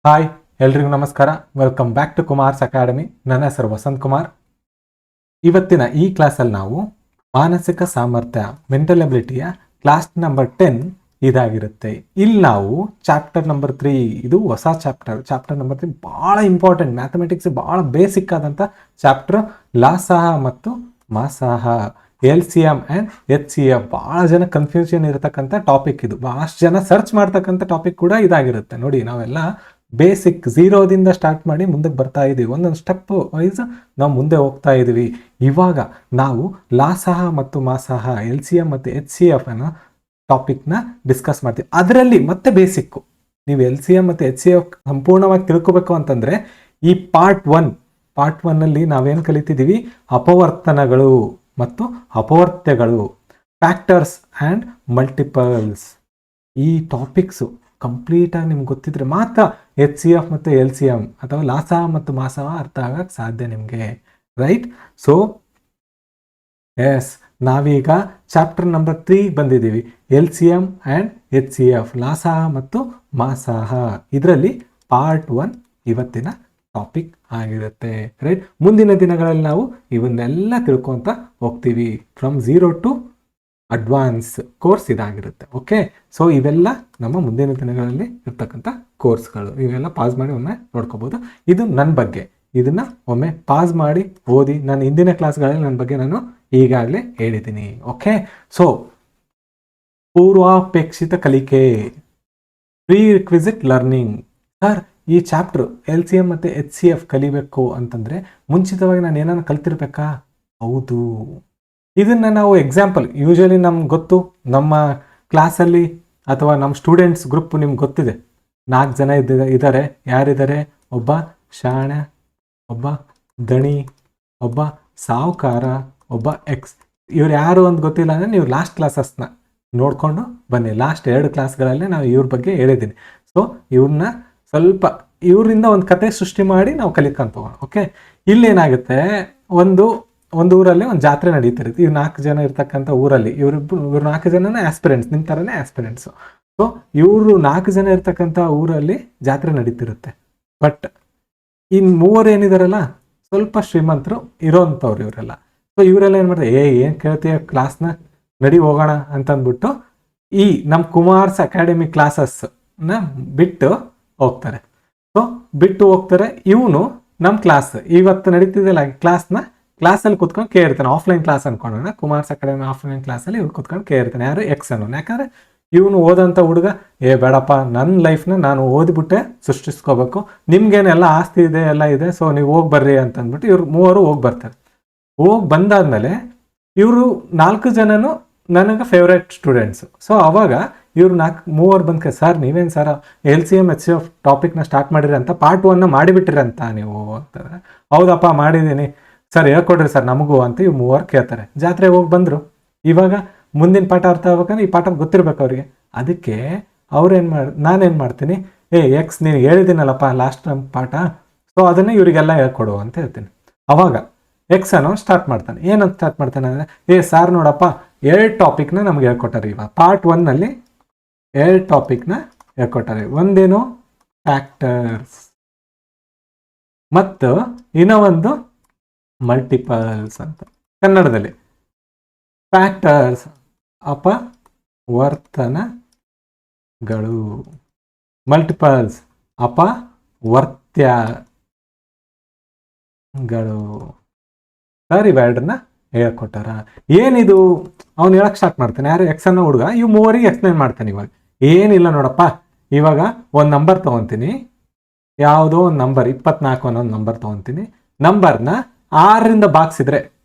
Hi ಎಲ್ರಿಗೂ ನಮಸ್ಕಾರ. Welcome back to Kumar's academy. ನನ್ನ ಹೆಸರು ವಸಂತ್ ಕುಮಾರ್. ಇವತ್ತಿನ ಈ ಕ್ಲಾಸಲ್ಲಿ ನಾವು ಮಾನಸಿಕ ಸಾಮರ್ಥ್ಯ ಮೆಂಟಲ್ ಎಬಿಲಿಟಿಯ ಕ್ಲಾಸ್ ನಂಬರ್ 10 ಇದಾಗಿರುತ್ತೆ. ಇಲ್ಲಿ ನಾವು ಚಾಪ್ಟರ್ ನಂಬರ್ 3, ಇದು ಹೊಸ ಚಾಪ್ಟರ್ ನಂಬರ್ 3 ಭಾಳ ಇಂಪಾರ್ಟೆಂಟ್, ಮ್ಯಾಥಮೆಟಿಕ್ಸ್ ಭಾಳ ಬೇಸಿಕ್ ಆದಂಥ ಚಾಪ್ಟರ್. ಲಾಸಹ ಮತ್ತು ಮಾಸಹ, LCM ಆ್ಯಂಡ್ HCF. ಭಾಳ ಜನ ಕನ್ಫ್ಯೂಷನ್ ಇರತಕ್ಕಂಥ ಟಾಪಿಕ್ ಇದು. ಭಾಳಷ್ಟು ಜನ ಸರ್ಚ್ ಮಾಡ್ತಕ್ಕಂಥ ಟಾಪಿಕ್ ಕೂಡ ಇದಾಗಿರುತ್ತೆ. ನೋಡಿ, ನಾವೆಲ್ಲ ಬೇಸಿಕ್ ಝೀರೋದಿಂದ ಸ್ಟಾರ್ಟ್ ಮಾಡಿ ಮುಂದಕ್ಕೆ ಬರ್ತಾ ಇದ್ದೀವಿ. ಒಂದೊಂದು ಸ್ಟೆಪ್ ವೈಸ್ ನಾವು ಮುಂದೆ ಹೋಗ್ತಾ ಇದ್ದೀವಿ. ಇವಾಗ ನಾವು ಲಾಸಹ ಮತ್ತು ಮಾಸಹ, LCM ಮತ್ತು HCF ಅನ್ನೋ ಟಾಪಿಕ್ನ ಡಿಸ್ಕಸ್ ಮಾಡ್ತೀವಿ. ಅದರಲ್ಲಿ ಮತ್ತೆ ಬೇಸಿಕ್ಕು ನೀವು LCM ಮತ್ತು HCF ಸಂಪೂರ್ಣವಾಗಿ ತಿಳ್ಕೊಬೇಕು ಅಂತಂದರೆ ಈ ಪಾರ್ಟ್ 1 ನಾವೇನು ಕಲಿತಿದ್ದೀವಿ, ಅಪವರ್ತನಗಳು ಮತ್ತು ಅಪವರ್ತ್ಯಗಳು, ಫ್ಯಾಕ್ಟರ್ಸ್ ಆ್ಯಂಡ್ ಮಲ್ಟಿಪಲ್ಸ್. ಈ ಟಾಪಿಕ್ಸು ಕಂಪ್ಲೀಟಾಗಿ ನಿಮ್ಗೆ ಗೊತ್ತಿದ್ರೆ ಮಾತ್ರ HCF ಮತ್ತು LCM ಅಥವಾ ಲಾಸಹ ಮತ್ತು ಮಾಸಹ ಅರ್ಥ ಆಗಕ್ಕೆ ಸಾಧ್ಯ ನಿಮಗೆ, ರೈಟ್? ಸೊ ಎಸ್, ನಾವೀಗ ಚಾಪ್ಟರ್ ನಂಬರ್ 3 ಬಂದಿದ್ದೀವಿ. LCM ಆ್ಯಂಡ್ HCF, ಲಾಸಹ ಮತ್ತು ಮಾಸಹ. ಇದರಲ್ಲಿ ಪಾರ್ಟ್ 1 ಇವತ್ತಿನ ಟಾಪಿಕ್ ಆಗಿರುತ್ತೆ, ರೈಟ್? ಮುಂದಿನ ದಿನಗಳಲ್ಲಿ ನಾವು ಇವನ್ನೆಲ್ಲ ತಿಳ್ಕೊತ ಹೋಗ್ತೀವಿ. ಫ್ರಮ್ 0 ಟು ಅಡ್ವಾನ್ಸ್ ಕೋರ್ಸ್ ಇದಾಗಿರುತ್ತೆ. ಓಕೆ, ಸೊ ಇವೆಲ್ಲ ನಮ್ಮ ಮುಂದಿನ ದಿನಗಳಲ್ಲಿ ಇರ್ತಕ್ಕಂಥ ಕೋರ್ಸ್ಗಳು. ಇವೆಲ್ಲ ಪಾಸ್ ಮಾಡಿ ಒಮ್ಮೆ ನೋಡ್ಕೋಬೋದು. ಇದು ನನ್ನ ಬಗ್ಗೆ, ಇದನ್ನು ಒಮ್ಮೆ ಪಾಸ್ ಮಾಡಿ ಓದಿ. ನಾನು ಹಿಂದಿನ ಕ್ಲಾಸ್ಗಳಲ್ಲಿ ನನ್ನ ಬಗ್ಗೆ ನಾನು ಈಗಾಗಲೇ ಹೇಳಿದ್ದೀನಿ. ಓಕೆ, ಸೊ ಪೂರ್ವಾಪೇಕ್ಷಿತ ಕಲಿಕೆ, ಪ್ರೀ ರಿಕ್ವಿಸಿಟ್ ಲರ್ನಿಂಗ್. ಸರ್, ಈ ಚಾಪ್ಟರ್ LCM ಮತ್ತು HCF ಕಲಿಬೇಕು ಅಂತಂದರೆ ಮುಂಚಿತವಾಗಿ ನಾನು ಏನಾದ್ರು ಕಲ್ತಿರ್ಬೇಕಾ? ಹೌದು. ಇದನ್ನು ನಾವು ಎಕ್ಸಾಂಪಲ್ ಯೂಶಲಿ ನಮ್ಗೆ ಗೊತ್ತು, ನಮ್ಮ ಕ್ಲಾಸಲ್ಲಿ ಅಥವಾ ನಮ್ಮ ಸ್ಟೂಡೆಂಟ್ಸ್ ಗ್ರೂಪ್ ನಿಮ್ಗೆ ಗೊತ್ತಿದೆ. 4 ಜನ ಇದ್ದಾರೆ. ಯಾರಿದ್ದಾರೆ? ಒಬ್ಬ ಶಾಣ, ಒಬ್ಬ ದಣಿ, ಒಬ್ಬ ಸಾಹುಕಾರ, ಒಬ್ಬ ಎಕ್ಸ್. ಇವ್ರು ಯಾರು ಅಂತ ಗೊತ್ತಿಲ್ಲ ಅಂದರೆ ನೀವು ಲಾಸ್ಟ್ ಕ್ಲಾಸಸ್ನ ನೋಡಿಕೊಂಡು ಬನ್ನಿ. ಲಾಸ್ಟ್ 2 ಕ್ಲಾಸ್ಗಳಲ್ಲೇ ನಾವು ಇವ್ರ ಬಗ್ಗೆ ಹೇಳಿದ್ದೀನಿ. ಸೊ ಇವ್ರನ್ನ ಸ್ವಲ್ಪ ಇವರಿಂದ ಒಂದು ಕತೆ ಸೃಷ್ಟಿ ಮಾಡಿ ನಾವು ಕಲಿಕೊಂತ ಹೋಗೋಣ. ಓಕೆ, ಇಲ್ಲೇನಾಗುತ್ತೆ, ಒಂದು ಊರಲ್ಲಿ ಒಂದು ಜಾತ್ರೆ ನಡೀತಿರುತ್ತೆ. ಇವ್ರು 4 ಜನ ಇರ್ತಕ್ಕಂಥ ಊರಲ್ಲಿ ಇವ್ರು 4 ಜನನೇ ಆಸ್ಪಿರೆಂಟ್ಸ್, ನಿಮ್ಮ ಥರನೇ ಆಸ್ಪಿರೆಂಟ್ಸು. ಸೊ ಇವರು 4 ಜನ ಇರ್ತಕ್ಕಂಥ ಊರಲ್ಲಿ ಜಾತ್ರೆ ನಡೀತಿರುತ್ತೆ. ಬಟ್ ಇನ್ನು 3 ಏನಿದಾರಲ್ಲ, ಸ್ವಲ್ಪ ಶ್ರೀಮಂತರು ಇರೋವಂಥವ್ರು ಇವರೆಲ್ಲ. ಸೊ ಇವರೆಲ್ಲ ಏನು ಮಾಡ್ತಾರೆ, ಏನು ಕೇಳ್ತೀಯ, ಕ್ಲಾಸ್ನ ನಡಿ ಹೋಗೋಣ ಅಂತಂದ್ಬಿಟ್ಟು ಈ ನಮ್ಮ ಕುಮಾರ್ಸ್ ಅಕಾಡೆಮಿ ಕ್ಲಾಸಸ್ನ ಬಿಟ್ಟು ಹೋಗ್ತಾರೆ. ಸೊ ಬಿಟ್ಟು ಹೋಗ್ತಾರೆ. ಇವನು ನಮ್ಮ ಕ್ಲಾಸ್ ಇವತ್ತು ನಡೀತಿದ್ದಲ್ಲ ಕ್ಲಾಸಲ್ಲಿ ಕುತ್ಕೊಂಡು ಕೇಳಿರ್ತಾನೆ. ಆಫ್ಲೈನ್ ಕ್ಲಾಸ್ ಅನ್ಕೊಂಡೋಣ, ಕುಮಾರ್ಸ್ ಅಕಾಡೆಮಿ ಆಫ್ಲೈನ್ ಕ್ಲಾಸಲ್ಲಿ ಇವ್ರು ಕುತ್ಕೊಂಡು ಕೇಳಿರ್ತಾನೆ. ಯಾರು? ಎಕ್ಸ್ ಅನ್ನೋನು. ಯಾಕಂದರೆ ಇವನು ಓದಂಥ ಹುಡುಗ, ಬೇಡಪ್ಪ, ನನ್ನ ಲೈಫ್ನ ನಾನು ಓದಿಬಿಟ್ಟೆ ಸೃಷ್ಟಿಸ್ಕೋಬೇಕು, ನಿಮ್ಗೇನೆಲ್ಲ ಆಸ್ತಿ ಇದೆ, ಎಲ್ಲ ಇದೆ, ಸೊ ನೀವು ಹೋಗಿ ಬರ್ರಿ ಅಂತಂದ್ಬಿಟ್ಟು ಇವ್ರು 3 ಹೋಗಿ ಬರ್ತಾರೆ. ಹೋಗಿ ಬಂದಾದ್ಮೇಲೆ ಇವರು 4 ಜನನು ನನಗೆ ಫೇವ್ರೇಟ್ ಸ್ಟೂಡೆಂಟ್ಸು. ಸೊ ಅವಾಗ ಇವ್ರು 3 ಬಂದ್ಕೆ, ಸರ್ ನೀವೇನು ಸರ್ LCM HCF ಟಾಪಿಕ್ನ ಸ್ಟಾರ್ಟ್ ಮಾಡಿರಿ ಅಂತ, ಪಾರ್ಟ್ 1 ಮಾಡಿಬಿಟ್ರಿ ಅಂತ ನೀವು ಅಂತಂದರೆ, ಹೌದಪ್ಪ ಮಾಡಿದ್ದೀನಿ ಸರ್, ಹೇಳ್ಕೊಡ್ರಿ ಸರ್ ನಮಗೂ ಅಂತ ಇವು 3 ಕೇಳ್ತಾರೆ. ಜಾತ್ರೆಗೆ ಹೋಗಿ ಬಂದರು. ಇವಾಗ ಮುಂದಿನ ಪಾಠ ಅರ್ಥ ಆಗ್ಬೇಕಂದ್ರೆ ಈ ಪಾಠ ಗೊತ್ತಿರ್ಬೇಕು ಅವರಿಗೆ. ಅದಕ್ಕೆ ನಾನೇನು ಮಾಡ್ತೀನಿ, ಎಕ್ಸ್ ನೀನು ಹೇಳಿದ್ದೀನಲ್ಲಪ್ಪ ಲಾಸ್ಟ್ ಟೈಮ್ ಪಾಠ, ಸೊ ಅದನ್ನೇ ಇವರಿಗೆಲ್ಲ ಹೇಳ್ಕೊಡು ಅಂತ ಹೇಳ್ತೀನಿ. ಅವಾಗ ಎಕ್ಸ್ ಅನ್ನೋ ಸ್ಟಾರ್ಟ್ ಮಾಡ್ತಾನೆ. ಏನಂತ ಸ್ಟಾರ್ಟ್ ಮಾಡ್ತಾನೆ ಅಂದರೆ, ಸಾರ್ ನೋಡಪ್ಪ 2 ಟಾಪಿಕ್ನ ನಮ್ಗೆ ಹೇಳ್ಕೊಟ್ಟಾರೆ. ಇವಾಗ ಪಾರ್ಟ್ 1ನಲ್ಲಿ 2 ಟಾಪಿಕ್ನ ಹೇಳ್ಕೊಟ್ಟಾರೆ. ಒಂದೇನು ಫ್ಯಾಕ್ಟರ್ಸ್ ಮತ್ತು ಇನ್ನೊಂದು ಮಲ್ಟಿಪಲ್ಸ್ ಅಂತ. ಕನ್ನಡದಲ್ಲಿ ಫ್ಯಾಕ್ಟರ್ಸ್ ಅಪವರ್ತನಗಳು, ಮಲ್ಟಿಪಲ್ಸ್ ಅಪವರ್ತ್ಯಗಳು. ಸರ್ ಇವೆರಡನ್ನ ಹೇಳ್ಕೊಟ್ಟಾರ. ಏನಿದು ಅವ್ನು ಹೇಳಕ್ಕೆ ಸ್ಟಾರ್ಟ್ ಮಾಡ್ತಾನೆ. ಯಾರು? ಎಕ್ಸ್ ಅನ್ನೋ ಹುಡುಗ. ಇವು 3 ಎಕ್ಸ್ಪ್ಲೇನ್ ಮಾಡ್ತಾನೆ. ಇವಾಗ ಏನಿಲ್ಲ ನೋಡಪ್ಪ, ಇವಾಗ ಒಂದು ನಂಬರ್ ತೊಗೊತೀನಿ, ಯಾವುದೋ ಒಂದು ನಂಬರ್ 24 ಅನ್ನೋ ನಂಬರ್ ತೊಗೊತೀನಿ. ನಂಬರ್ನ 6ರಿಂದ ಭಾಗಿಸಿದ್ರೆ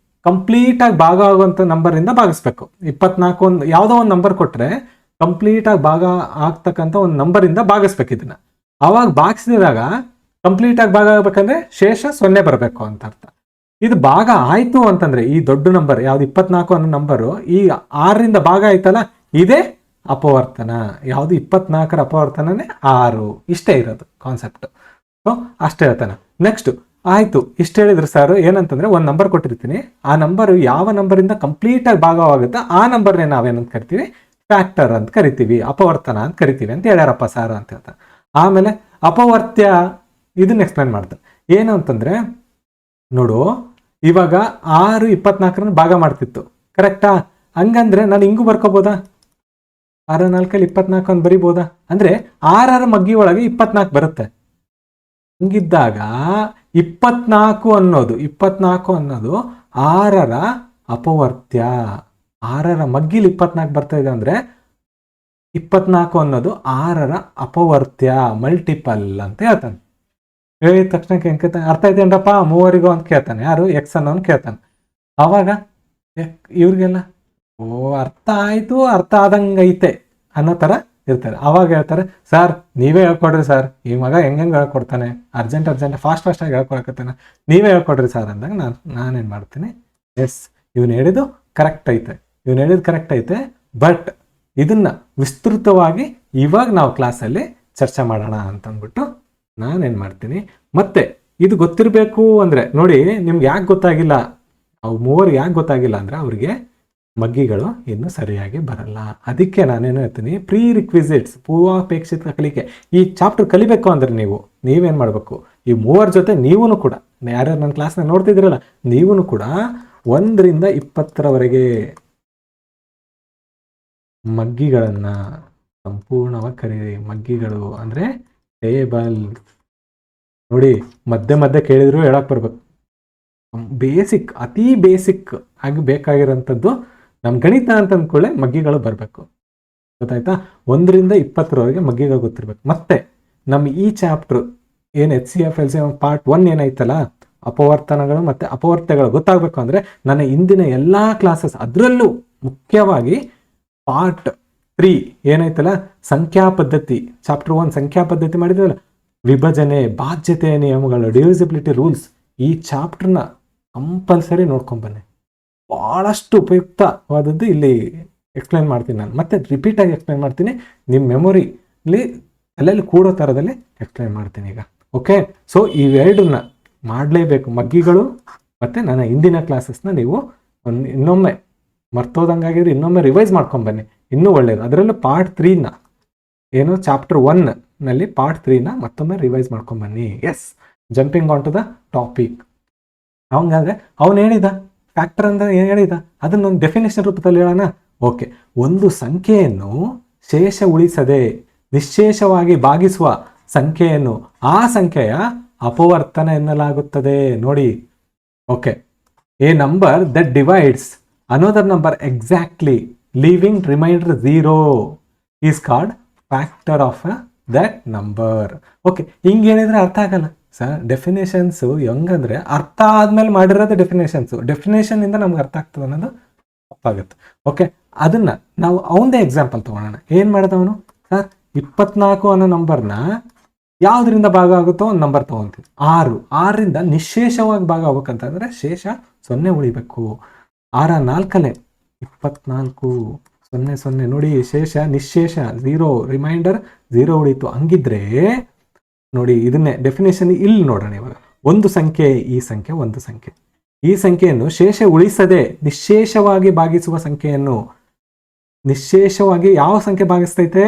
ಕಂಪ್ಲೀಟಾಗಿ ಭಾಗ ಆಗುವಂಥ ನಂಬರಿಂದ ಭಾಗಿಸ್ಬೇಕು. 24 ಒಂದು ಯಾವುದೋ ಒಂದು ನಂಬರ್ ಕೊಟ್ಟರೆ ಕಂಪ್ಲೀಟಾಗಿ ಭಾಗ ಆಗ್ತಕ್ಕಂಥ ಒಂದು ನಂಬರಿಂದ ಭಾಗಿಸ್ಬೇಕು ಇದನ್ನು. ಆವಾಗ ಭಾಗಿಸಿದಾಗ ಕಂಪ್ಲೀಟಾಗಿ ಭಾಗ ಆಗಬೇಕಂದ್ರೆ ಶೇಷ 0 ಬರಬೇಕು ಅಂತ ಅರ್ಥ. ಇದು ಭಾಗ ಆಯಿತು ಅಂತಂದರೆ ಈ ದೊಡ್ಡ ನಂಬರ್ ಯಾವುದು 24 ಅನ್ನೋ ನಂಬರು ಈ 6ರಿಂದ ಭಾಗ ಆಯ್ತಲ್ಲ, ಇದೇ ಅಪವರ್ತನ. ಯಾವುದು 24ರ ಅಪವರ್ತನನೇ 6. ಇಷ್ಟೇ ಇರೋದು ಕಾನ್ಸೆಪ್ಟ್. ಸೊ ಅಷ್ಟೇ ಹೇಳ್ತಾನೆ. ನೆಕ್ಸ್ಟು ಆಯಿತು, ಇಷ್ಟು ಹೇಳಿದ್ರು ಸರ್. ಏನಂತಂದರೆ ಒಂದು ನಂಬರ್ ಕೊಟ್ಟಿರ್ತೀನಿ, ಆ ನಂಬರು ಯಾವ ನಂಬರಿಂದ ಕಂಪ್ಲೀಟಾಗಿ ಭಾಗವಾಗುತ್ತೆ ಆ ನಂಬರ್ನೇ ನಾವೇನಂತ ಕರಿತೀವಿ? ಫ್ಯಾಕ್ಟರ್ ಅಂತ ಕರಿತೀವಿ, ಅಪವರ್ತನ ಅಂತ ಕರಿತೀವಿ ಅಂತ ಹೇಳ್ಯಾರಪ್ಪ ಸರ್ ಅಂತ ಹೇಳ್ತಾರೆ. ಆಮೇಲೆ ಅಪವರ್ತ್ಯ ಇದನ್ನ ಎಕ್ಸ್ಪ್ಲೈನ್ ಮಾಡ್ತಾರೆ. ಏನು ಅಂತಂದ್ರೆ ನೋಡು, ಇವಾಗ 6 24 ಭಾಗ ಮಾಡ್ತಿತ್ತು, ಕರೆಕ್ಟಾ? ಹಂಗಂದ್ರೆ ನಾನು ಹಿಂಗೂ ಬರ್ಕೋಬೋದಾ? 6 4 24 ಅಂತ ಬರಿಬೋದಾ? ಅಂದ್ರೆ 6 ಮಗ್ಗಿ ಒಳಗೆ 24 ಬರುತ್ತೆ. ಹಂಗಿದ್ದಾಗ 24 ಅನ್ನೋದು 6ರ ಅಪವರ್ತ್ಯ. 6ರ ಮಗ್ಗಿಲಿ 24 ಬರ್ತಾ ಇದೆ ಅಂದ್ರೆ 24 ಅನ್ನೋದು 6ರ ಅಪವರ್ತ್ಯ, ಮಲ್ಟಿಪಲ್ ಅಂತ ಹೇಳ್ತಾನೆ. ಹೇಳಿದ ತಕ್ಷಣಕ್ಕೆ ಕೇಳ್ತಾನೆ, ಅರ್ಥ ಐತೇನ್ರಪ್ಪ ಮೂವರಿಗೂ ಅಂತ ಕೇಳ್ತಾನೆ. ಯಾರು? ಎಕ್ಸ್ ಅನ್ನೋನ್ ಕೇಳ್ತಾನೆ. ಅವಾಗ ಇವ್ರಿಗೆಲ್ಲ ಓ ಅರ್ಥ ಆಯ್ತು, ಅರ್ಥ ಆದಂಗೈತೆ ಅನ್ನೋ ತರ ಇರ್ತಾರೆ. ಅವಾಗ ಹೇಳ್ತಾರೆ, ಸರ್ ನೀವೇ ಹೇಳ್ಕೊಡ್ರಿ ಸರ್, ಈ ಮಗ ಹೆಂಗೆ ಹೇಳ್ಕೊಡ್ತಾನೆ, ಅರ್ಜೆಂಟ್ ಫಾಸ್ಟ್ ಆಗಿ ಹೇಳ್ಕೊಳಕತ್ತಾನೆ, ನೀವೇ ಹೇಳ್ಕೊಡ್ರಿ ಸರ್ ಅಂದಾಗ ನಾನೇನು ಮಾಡ್ತೀನಿ, ಎಸ್ ಇವನು ಹೇಳಿದ್ದು ಕರೆಕ್ಟ್ ಐತೆ, ಬಟ್ ಇದನ್ನ ವಿಸ್ತೃತವಾಗಿ ಇವಾಗ ನಾವು ಕ್ಲಾಸಲ್ಲಿ ಚರ್ಚೆ ಮಾಡೋಣ ಅಂತಂದ್ಬಿಟ್ಟು ನಾನೇನು ಮಾಡ್ತೀನಿ. ಮತ್ತೆ ಇದು ಗೊತ್ತಿರಬೇಕು ಅಂದರೆ ನೋಡಿ, ನಿಮ್ಗೆ ಯಾಕೆ ಗೊತ್ತಾಗಿಲ್ಲ, ಅವು ಮೂವರಿಗೆ ಯಾಕೆ ಗೊತ್ತಾಗಿಲ್ಲ ಅಂದರೆ ಅವ್ರಿಗೆ ಮಗ್ಗಿಗಳು ಇನ್ನೂ ಸರಿಯಾಗಿ ಬರಲ್ಲ. ಅದಕ್ಕೆ ನಾನೇನು ಹೇಳ್ತೀನಿ, ಪ್ರೀ ರಿಕ್ವಿಸಿಟ್ಸ್, ಪೂರ್ವಾಪೇಕ್ಷಿತ ಕಲಿಕೆ. ಈ ಚಾಪ್ಟರ್ ಕಲಿಬೇಕು ಅಂದರೆ ನೀವೇನು ಮಾಡಬೇಕು, ಈ ಮೂವರ ಜೊತೆ ನೀವೂ ಕೂಡ, ಯಾರ್ಯಾರು ನನ್ನ ಕ್ಲಾಸ್ನ ನೋಡ್ತಿದ್ದೀರಲ್ಲ, ನೀವೂ ಕೂಡ 1 ರಿಂದ 20ರವರೆಗೆ ಮಗ್ಗಿಗಳನ್ನು ಸಂಪೂರ್ಣವಾಗಿ ಕರೀರಿ. ಮಗ್ಗಿಗಳು ಅಂದರೆ ಟೇಬಲ್. ನೋಡಿ, ಮಧ್ಯೆ ಕೇಳಿದ್ರು ಹೇಳಕ್ ಬರ್ಬೇಕು. ಬೇಸಿಕ್, ಅತಿ ಬೇಸಿಕ್ ಆಗಿ ಬೇಕಾಗಿರೋಂಥದ್ದು ನಮ್ಮ ಗಣಿತ ಅಂತ ಅಂದ್ಕೊಳ್ಳೆ ಮಗ್ಗಿಗಳು ಬರಬೇಕು. ಗೊತ್ತಾಯ್ತಾ? 1 ರಿಂದ 20ರವರೆಗೆ ಮಗ್ಗಿಗಳು ಗೊತ್ತಿರ್ಬೇಕು. ಮತ್ತೆ ನಮ್ಮ ಈ ಚಾಪ್ಟರ್ ಏನು HCF LCM ಪಾರ್ಟ್ 1 ಏನೈತಲ್ಲ, ಅಪವರ್ತನಗಳು ಮತ್ತು ಅಪವರ್ತ್ಯಗಳು ಗೊತ್ತಾಗಬೇಕು ಅಂದರೆ ನನ್ನ ಇಂದಿನ ಎಲ್ಲ ಕ್ಲಾಸಸ್, ಅದರಲ್ಲೂ ಮುಖ್ಯವಾಗಿ ಪಾರ್ಟ್ 3 ಏನೈತಲ್ಲ, ಸಂಖ್ಯಾ ಪದ್ಧತಿ, ಚಾಪ್ಟರ್ 1 ಸಂಖ್ಯಾ ಪದ್ಧತಿ ಮಾಡಿದ್ವಲ್ಲ, ವಿಭಜನೆ, ಬಾಧ್ಯತೆಯ ನಿಯಮಗಳು, ಡಿವಿಸಿಬಿಲಿಟಿ ರೂಲ್ಸ್, ಈ ಚಾಪ್ಟರ್ನ ಕಂಪಲ್ಸರಿ ನೋಡ್ಕೊಂಬನ್ನಿ. ಭಾಳಷ್ಟು ಉಪಯುಕ್ತವಾದದ್ದು ಇಲ್ಲಿ ಎಕ್ಸ್ಪ್ಲೈನ್ ಮಾಡ್ತೀನಿ ನಾನು. ಮತ್ತೆ ರಿಪೀಟಾಗಿ ಎಕ್ಸ್ಪ್ಲೈನ್ ಮಾಡ್ತೀನಿ, ನಿಮ್ಮ ಮೆಮೊರಿಲಿ ಅಲ್ಲೆಲ್ಲಿ ಕೂಡೋ ಥರದಲ್ಲಿ ಎಕ್ಸ್ಪ್ಲೈನ್ ಮಾಡ್ತೀನಿ ಈಗ. ಓಕೆ, ಸೊ ಇವೆರಡನ್ನ ಮಾಡಲೇಬೇಕು, ಮಗ್ಗಿಗಳು ಮತ್ತು ನನ್ನ ಹಿಂದಿನ ಕ್ಲಾಸಸ್ನ ನೀವು ಇನ್ನೊಮ್ಮೆ ಮರ್ತೋದಂಗಾಗಿದ್ರೆ ಇನ್ನೊಮ್ಮೆ ರಿವೈಸ್ ಮಾಡ್ಕೊಂಬನ್ನಿ, ಇನ್ನೂ ಒಳ್ಳೆಯದು. ಅದರಲ್ಲೂ ಪಾರ್ಟ್ 3ನ ಏನು ಚಾಪ್ಟರ್ 1ನಲ್ಲಿ ಪಾರ್ಟ್ 3ನ ಮತ್ತೊಮ್ಮೆ ರಿವೈಸ್ ಮಾಡ್ಕೊಂಬನ್ನಿ. Yes, jumping on to the topic. ಅವಂಗಾದ್ರೆ ಅವನು ಹೇಳಿದ ಫ್ಯಾಕ್ಟರ್ ಅಂದರೆ ಏನು ಹೇಳಿದ, ಅದನ್ನೊಂದು ಡೆಫಿನೇಷನ್ ರೂಪದಲ್ಲಿ ಹೇಳೋಣ. ಓಕೆ, ಒಂದು ಸಂಖ್ಯೆಯನ್ನು ಶೇಷ ಉಳಿಸದೆ ನಿಶ್ಶೇಷವಾಗಿ ಭಾಗಿಸುವ ಸಂಖ್ಯೆಯನ್ನು ಆ ಸಂಖ್ಯೆಯ ಅಪವರ್ತನ ಎನ್ನಲಾಗುತ್ತದೆ. ನೋಡಿ, okay, A number that divides another number exactly leaving remainder 0 is called factor of that number. Okay, ಹಿಂಗೆ ಹೇಳಿದ್ರೆ ಅರ್ಥ ಆಗಲ್ಲ ಸರ್. ಡೆಫಿನೇಷನ್ಸು ಹೆಂಗಂದ್ರೆ ಅರ್ಥ ಆದ್ಮೇಲೆ ಮಾಡಿರೋದು ಡೆಫಿನೇಷನ್ನಿಂದ ನಮ್ಗೆ ಅರ್ಥ ಆಗ್ತದೆ ಅನ್ನೋದು ತಪ್ಪಾಗುತ್ತೆ. ಓಕೆ, ಅದನ್ನ ನಾವು ಅವನದೇ ಎಕ್ಸಾಂಪಲ್ ತೊಗೊಳ್ಳೋಣ. ಏನು ಮಾಡಿದವನು ಸರ್, 24 ಅನ್ನೋ ನಂಬರ್ನ ಯಾವುದರಿಂದ ಭಾಗ ಆಗುತ್ತೋ ಒಂದು ನಂಬರ್ ತೊಗೊತೀವಿ. 6ರಿಂದ ನಿಶೇಷವಾಗಿ ಭಾಗ ಆಗ್ಬೇಕಂತಂದ್ರೆ ಶೇಷ 0 ಉಳಿಬೇಕು. 6 4 24 0 0 ನೋಡಿ, ಶೇಷ ನಿಶೇಷ 0, ರಿಮೈಂಡರ್ 0 ಉಳಿತು. ಹಂಗಿದ್ರೆ ನೋಡಿ, ಇದನ್ನೇ ಡೆಫಿನೇಷನ್ ಇಲ್ಲಿ ನೋಡೋಣ. ಇವಾಗ ಒಂದು ಸಂಖ್ಯೆ, ಈ ಸಂಖ್ಯೆ ಒಂದು ಸಂಖ್ಯೆ, ಈ ಸಂಖ್ಯೆಯನ್ನು ಶೇಷ ಉಳಿಸದೆ ನಿಶೇಷವಾಗಿ ಭಾಗಿಸುವ ಸಂಖ್ಯೆಯನ್ನು, ನಿಶೇಷವಾಗಿ ಯಾವ ಸಂಖ್ಯೆ ಭಾಗಿಸ್ತೈತೆ,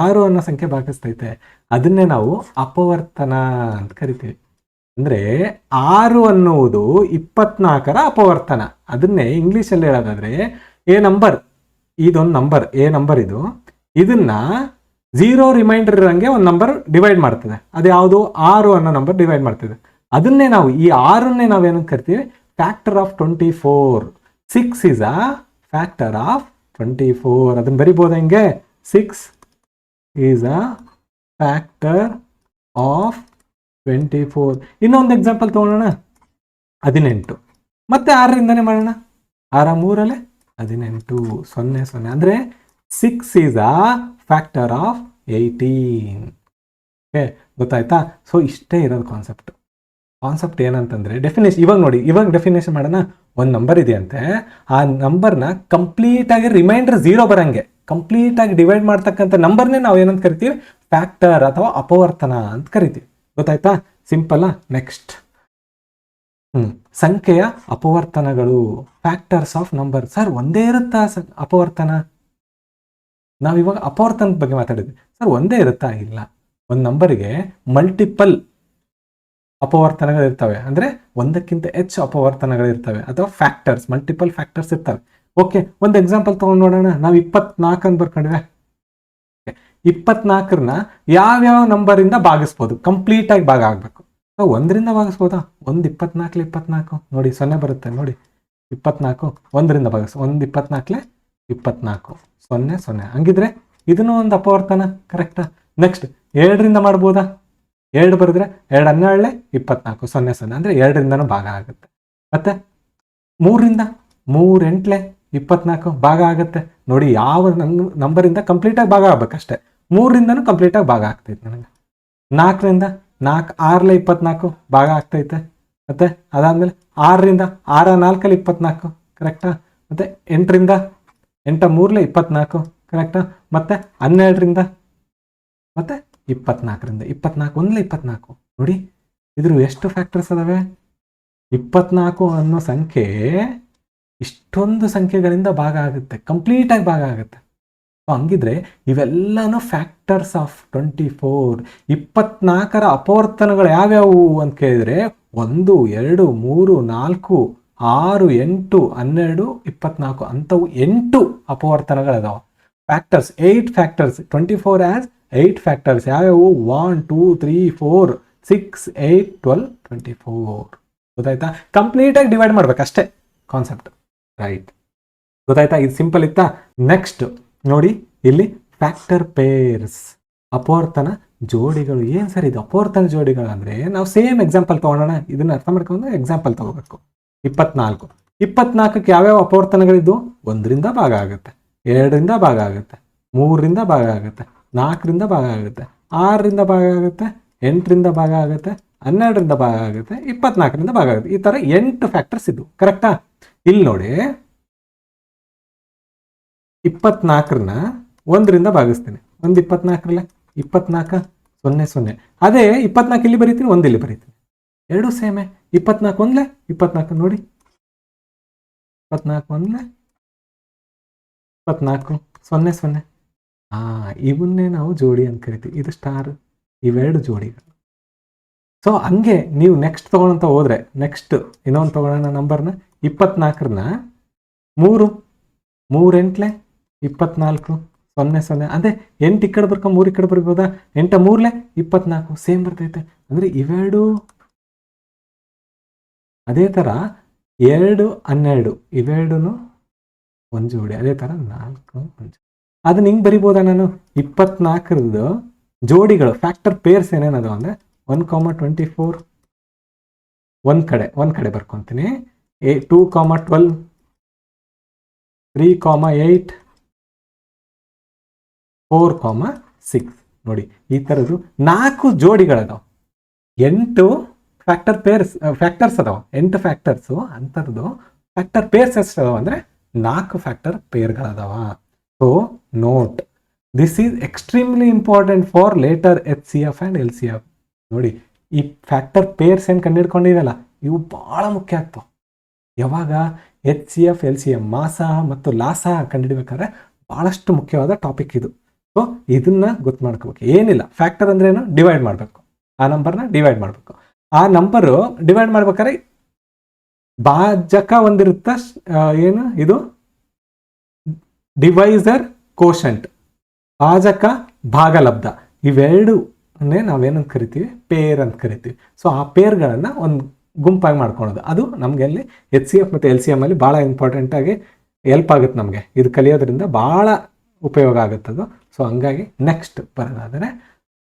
6 ಅನ್ನೋ ಸಂಖ್ಯೆ ಭಾಗಿಸ್ತೈತೆ, ಅದನ್ನೇ ನಾವು ಅಪವರ್ತನ ಅಂತ ಕರಿತೀವಿ. ಅಂದ್ರೆ 6 ಅನ್ನುವುದು 24ರ ಅಪವರ್ತನ. ಅದನ್ನೇ ಇಂಗ್ಲಿಷಲ್ಲಿ ಹೇಳೋದಾದ್ರೆ ಎ ನಂಬರ್, ಇದೊಂದು ನಂಬರ್, ಎ ನಂಬರ್ ಇದನ್ನ 0 ರಿಮೈಂಡರ್ ಇರಂಗೆ ಒಂದು ನಂಬರ್ ಡಿವೈಡ್ ಮಾಡ್ತದೆ. ಅದು ಯಾವುದು, 6 ಅನ್ನೋ ನಂಬರ್ ಡಿವೈಡ್ ಮಾಡ್ತದೆ. ಅದನ್ನೇ ನಾವು ಈ 6ನ್ನೇ ನಾವೇನಂತ ಕರಿತೀವಿ, factor of 24. 6 is a factor of 24. ಅದನ್ನ ಬರಿಬೋದು ಹೆಂಗೆ, 6 ಈಸ್ ಅ ಫ್ಯಾಕ್ಟರ್ ಆಫ್ 24. ಇನ್ನೊಂದು ಎಕ್ಸಾಂಪಲ್ ತಗೊಳ್ಳೋಣ, 18. ಮತ್ತೆ 6ರಿಂದನೇ ಮಾಡೋಣ. 6 3 18, 0 0. ಅಂದರೆ 6 is a factor of 18. Okay, ಗೊತ್ತಾಯ್ತಾ? ಸೊ ಇಷ್ಟೇ ಇರೋದು ಕಾನ್ಸೆಪ್ಟ್ ಏನಂತಂದರೆ ಡೆಫಿನೇಷನ್. ಇವಾಗ ನೋಡಿ, ಇವಾಗ ಡೆಫಿನೇಷನ್ ಮಾಡೋಣ. ಒಂದು ನಂಬರ್ ಇದೆಯಂತೆ, ಆ ನಂಬರ್ನ ಕಂಪ್ಲೀಟಾಗಿ ರಿಮೈಂಡರ್ 0 ಬರಂಗೆ ಕಂಪ್ಲೀಟಾಗಿ ಡಿವೈಡ್ ಮಾಡ್ತಕ್ಕಂಥ ನಂಬರ್ನೇ ನಾವು ಏನಂತ ಕರಿತೀವಿ, ಫ್ಯಾಕ್ಟರ್ ಅಥವಾ ಅಪವರ್ತನ ಅಂತ ಕರಿತೀವಿ. ಗೊತ್ತಾಯ್ತಾ? ಸಿಂಪಲ್ಲ. ನೆಕ್ಸ್ಟ್, ಸಂಖ್ಯೆಯ ಅಪವರ್ತನಗಳು, ಫ್ಯಾಕ್ಟರ್ಸ್ ಆಫ್ ನಂಬರ್. ಸರ್ ಒಂದೇ ಇರುತ್ತಾ ಅಪವರ್ತನ? ನಾವಿವಾಗ ಅಪವರ್ತನದ ಬಗ್ಗೆ ಮಾತಾಡಿದ್ವಿ ಸರ್, ಒಂದೇ ಇರುತ್ತಾ? ಇಲ್ಲ, ಒಂದು ನಂಬರಿಗೆ ಮಲ್ಟಿಪಲ್ ಅಪವರ್ತನಗಳಿರ್ತವೆ, ಅಂದರೆ ಒಂದಕ್ಕಿಂತ ಹೆಚ್ಚು ಅಪವರ್ತನಗಳಿರ್ತವೆ ಅಥವಾ ಫ್ಯಾಕ್ಟರ್ಸ್, ಮಲ್ಟಿಪಲ್ ಫ್ಯಾಕ್ಟರ್ಸ್ ಇರ್ತವೆ. ಓಕೆ, ಒಂದು ಎಕ್ಸಾಂಪಲ್ ತೊಗೊಂಡು ನೋಡೋಣ. ನಾವು 24 ಅಂತ ಬರ್ಕೊಂಡಿವೆ. 24ನ ಯಾವ್ಯಾವ ನಂಬರಿಂದ ಭಾಗಿಸ್ಬೋದು? ಕಂಪ್ಲೀಟಾಗಿ ಭಾಗ ಆಗಬೇಕು. ನಾವು 1ರಿಂದ ಭಾಗಿಸ್ಬೋದಾ? 1 24 24 ನೋಡಿ 0 ಬರುತ್ತೆ ನೋಡಿ. 24 1ರಿಂದ ಭಾಗಿಸ್, 1 24 24 0 0. ಹಂಗಿದ್ರೆ ಇದನ್ನು ಒಂದು ಅಪವರ್ತನ, ಕರೆಕ್ಟಾ? ನೆಕ್ಸ್ಟ್ 2ರಿಂದ ಮಾಡ್ಬೋದಾ? 2 ಬರೆದ್ರೆ 2 12 24 0 0, ಅಂದರೆ 2ರಿಂದನೂ ಭಾಗ ಆಗುತ್ತೆ. ಮತ್ತೆ 3ರಿಂದ 3 8 24 ಭಾಗ ಆಗುತ್ತೆ ನೋಡಿ. ಯಾವ ನಂಬರಿಂದ ಕಂಪ್ಲೀಟಾಗಿ ಭಾಗ ಆಗ್ಬೇಕಷ್ಟೇ. 3ರಿಂದನೂ ಕಂಪ್ಲೀಟಾಗಿ ಭಾಗ ಆಗ್ತೈತೆ ನನಗೆ. 4ರಿಂದ 4 6 24 ಭಾಗ ಆಗ್ತೈತೆ. ಮತ್ತೆ ಅದಾದ್ಮೇಲೆ 6ರಿಂದ 6 4 24 ಕರೆಕ್ಟಾ? ಮತ್ತೆ 8ರಿಂದ 8 3 24 ಕರೆಕ್ಟಾ? ಮತ್ತೆ 12ರಿಂದ ಮತ್ತೆ 24ರಿಂದ 24 1 24 ನೋಡಿ. ಇದ್ರ ಎಷ್ಟು ಫ್ಯಾಕ್ಟರ್ಸ್ ಅದಾವೆ? 24 ಅನ್ನೋ ಸಂಖ್ಯೆ ಇಷ್ಟೊಂದು ಸಂಖ್ಯೆಗಳಿಂದ ಭಾಗ ಆಗುತ್ತೆ, ಕಂಪ್ಲೀಟಾಗಿ ಭಾಗ ಆಗುತ್ತೆ. ಹಂಗಿದ್ರೆ ಇವೆಲ್ಲನೂ ಫ್ಯಾಕ್ಟರ್ಸ್ ಆಫ್ 24. 24ರ ಅಪವರ್ತನಗಳು ಯಾವ್ಯಾವು ಅಂತ ಕೇಳಿದ್ರೆ 1 2 3 4 6 8 12 24 ಅಂಥವು 8 ಅಪವರ್ತನಗಳದಾವ. Factors 8 factors. 24 as 8 factors. ಯಾವ್ಯಾವು? 1 2 3 4 6 8 12 24. ಗೊತ್ತಾಯ್ತಾ? ಕಂಪ್ಲೀಟಾಗಿ ಡಿವೈಡ್ ಮಾಡ್ಬೇಕಷ್ಟೇ ಕಾನ್ಸೆಪ್ಟ್. ರೈಟ್, ಗೊತ್ತಾಯ್ತಾ? ಇದು ಸಿಂಪಲ್ ಇತ್ತಾ? ನೆಕ್ಸ್ಟ್ ನೋಡಿ, ಇಲ್ಲಿ ಫ್ಯಾಕ್ಟರ್ ಪೇರ್ಸ್, ಅಪವರ್ತನ ಜೋಡಿಗಳು. ಏನು ಸರ್ ಇದು ಅಪವರ್ತನ ಜೋಡಿಗಳು ಅಂದರೆ? ನಾವು ಸೇಮ್ ಎಕ್ಸಾಂಪಲ್ ತೊಗೊಳೋಣ. ಇದನ್ನ ಅರ್ಥ ಮಾಡ್ಕೊಂಡು ಎಕ್ಸಾಂಪಲ್ ತಗೋಬೇಕು. 24ಕ್ಕೆ ಯಾವ್ಯಾವ ಅಪವರ್ತನಗಳಿದ್ದು? 1ರಿಂದ ಭಾಗ ಆಗುತ್ತೆ, 2ರಿಂದ ಭಾಗ ಆಗುತ್ತೆ, 3ರಿಂದ ಭಾಗ ಆಗುತ್ತೆ, 4ರಿಂದ ಭಾಗ ಆಗುತ್ತೆ, 6ರಿಂದ ಭಾಗ ಆಗುತ್ತೆ, 8ರಿಂದ ಭಾಗ ಆಗುತ್ತೆ, 12ರಿಂದ ಭಾಗ ಆಗುತ್ತೆ, 24ರಿಂದ ಭಾಗ ಆಗುತ್ತೆ. ಈ ಥರ 8 ಫ್ಯಾಕ್ಟರ್ಸ್ ಇದ್ದು, ಕರೆಕ್ಟಾ? ಇಲ್ಲಿ ನೋಡಿ, 24ನ 1ರಿಂದ ಭಾಗಿಸ್ತೀನಿ. 1 24 24 0 0. ಅದೇ 24 ಇಲ್ಲಿ ಬರೀತೀನಿ, 1 ಇಲ್ಲಿ ಬರೀತೀನಿ, ಎರಡು ಸೇಮೆ. 24 1 24 ನೋಡಿ, 24 1 24 0 0. ಇವನ್ನೇ ನಾವು ಜೋಡಿ ಅಂತ ಕರಿತೀವಿ. ಇದು ಸ್ಟಾರ್, ಇವೆರಡು ಜೋಡಿಗಳು. ಸೊ ಹಂಗೆ ನೀವು ನೆಕ್ಸ್ಟ್ ತೊಗೊಳಂತ ಹೋದ್ರೆ, ನೆಕ್ಸ್ಟ್ ಇನ್ನೊಂದು ತೊಗೊಳ್ಳೋಣ ನಂಬರ್ನ. 24ನ 3 3 8 24 0 0. ಅದೇ 8 ಈ ಕಡೆ ಬರ್ಕೊಂಡು 3 ಈ ಕಡೆ ಬರ್ಬೋದಾ? 8 3 24 ಸೇಮ್ ಬರ್ತೈತೆ. ಅಂದರೆ ಇವೆರಡು. ಅದೇ ಥರ 2 12 ಇವೆರಡು ಒಂದು ಜೋಡಿ. ಅದೇ ಥರ 4 1. ಅದನ್ನ ಹಿಂಗೆ ಬರಿಬೋದಾ ನಾನು? 24ರದ್ದು ಜೋಡಿಗಳು ಫ್ಯಾಕ್ಟರ್ ಪೇರ್ಸ್ ಏನೇನದು ಅಂದರೆ 1, 24 ಒಂದು ಕಡೆ ಬರ್ಕೊತೀನಿ. 2, 12 3, 8 4, 6 ನೋಡಿ. ಈ ಥರದ್ದು 4 ಜೋಡಿಗಳದಾವ. 8 ಫ್ಯಾಕ್ಟರ್ ಪೇರ್ಸ್ ಫ್ಯಾಕ್ಟರ್ಸ್ ಅದಾವ. 8 ಫ್ಯಾಕ್ಟರ್ಸು ಅಂಥದ್ದು. ಫ್ಯಾಕ್ಟರ್ ಪೇರ್ಸ್ ಎಷ್ಟು ಅದಾವ ಅಂದರೆ 4 ಫ್ಯಾಕ್ಟರ್ ಪೇರ್ಗಳದಾವ. So note, this is extremely important for later HCF and LCF. ನೋಡಿ, ಈ ಫ್ಯಾಕ್ಟರ್ ಪೇರ್ಸ್ ಏನು ಕಂಡುಹಿಡ್ಕೊಂಡಿರಲ್ಲ, ಇವು ಭಾಳ ಮುಖ್ಯ ಆಗ್ತಾವೆ. ಯಾವಾಗ? HCF LCM ಮಾಸ ಮತ್ತು ಲಾಸ ಕಂಡುಹಿಡಬೇಕಾದ್ರೆ ಭಾಳಷ್ಟು ಮುಖ್ಯವಾದ ಟಾಪಿಕ್ ಇದು. ಸೊ ಇದನ್ನ ಗೊತ್ತು ಮಾಡ್ಕೋಬೇಕು. ಏನಿಲ್ಲ, ಫ್ಯಾಕ್ಟರ್ ಅಂದ್ರೆ ಏನು? ಡಿವೈಡ್ ಮಾಡಬೇಕು. ಆ ನಂಬರ್ನ ಡಿವೈಡ್ ಮಾಡಬೇಕು. ಆ ನಂಬರು ಡಿವೈಡ್ ಮಾಡ್ಬೇಕಾದ್ರೆ ಭಾಜಕ ಒಂದಿರುತ್ತ, ಏನು ಇದು? Divisor, quotient. ಭಾಜಕ, ಭಾಗಲಬ್ಧ. ಇವೆರಡು ನಾವೇನಂತ ಕರಿತೀವಿ? ಪೇರ್ ಅಂತ ಕರಿತೀವಿ. ಸೊ ಆ ಪೇರ್ಗಳನ್ನು ಒಂದು ಗುಂಪಾಗಿ ಮಾಡ್ಕೊಳೋದು, ಅದು ನಮಗೆ ಅಲ್ಲಿ HCF ಮತ್ತು LCM ಅಲ್ಲಿ ಭಾಳ ಇಂಪಾರ್ಟೆಂಟಾಗಿ ಹೆಲ್ಪ್ ಆಗುತ್ತೆ. ನಮಗೆ ಇದು ಕಲಿಯೋದ್ರಿಂದ ಭಾಳ ಉಪಯೋಗ ಆಗುತ್ತದು. ಸೊ ಹಂಗಾಗಿ ನೆಕ್ಸ್ಟ್ ಬರೋದಾದರೆ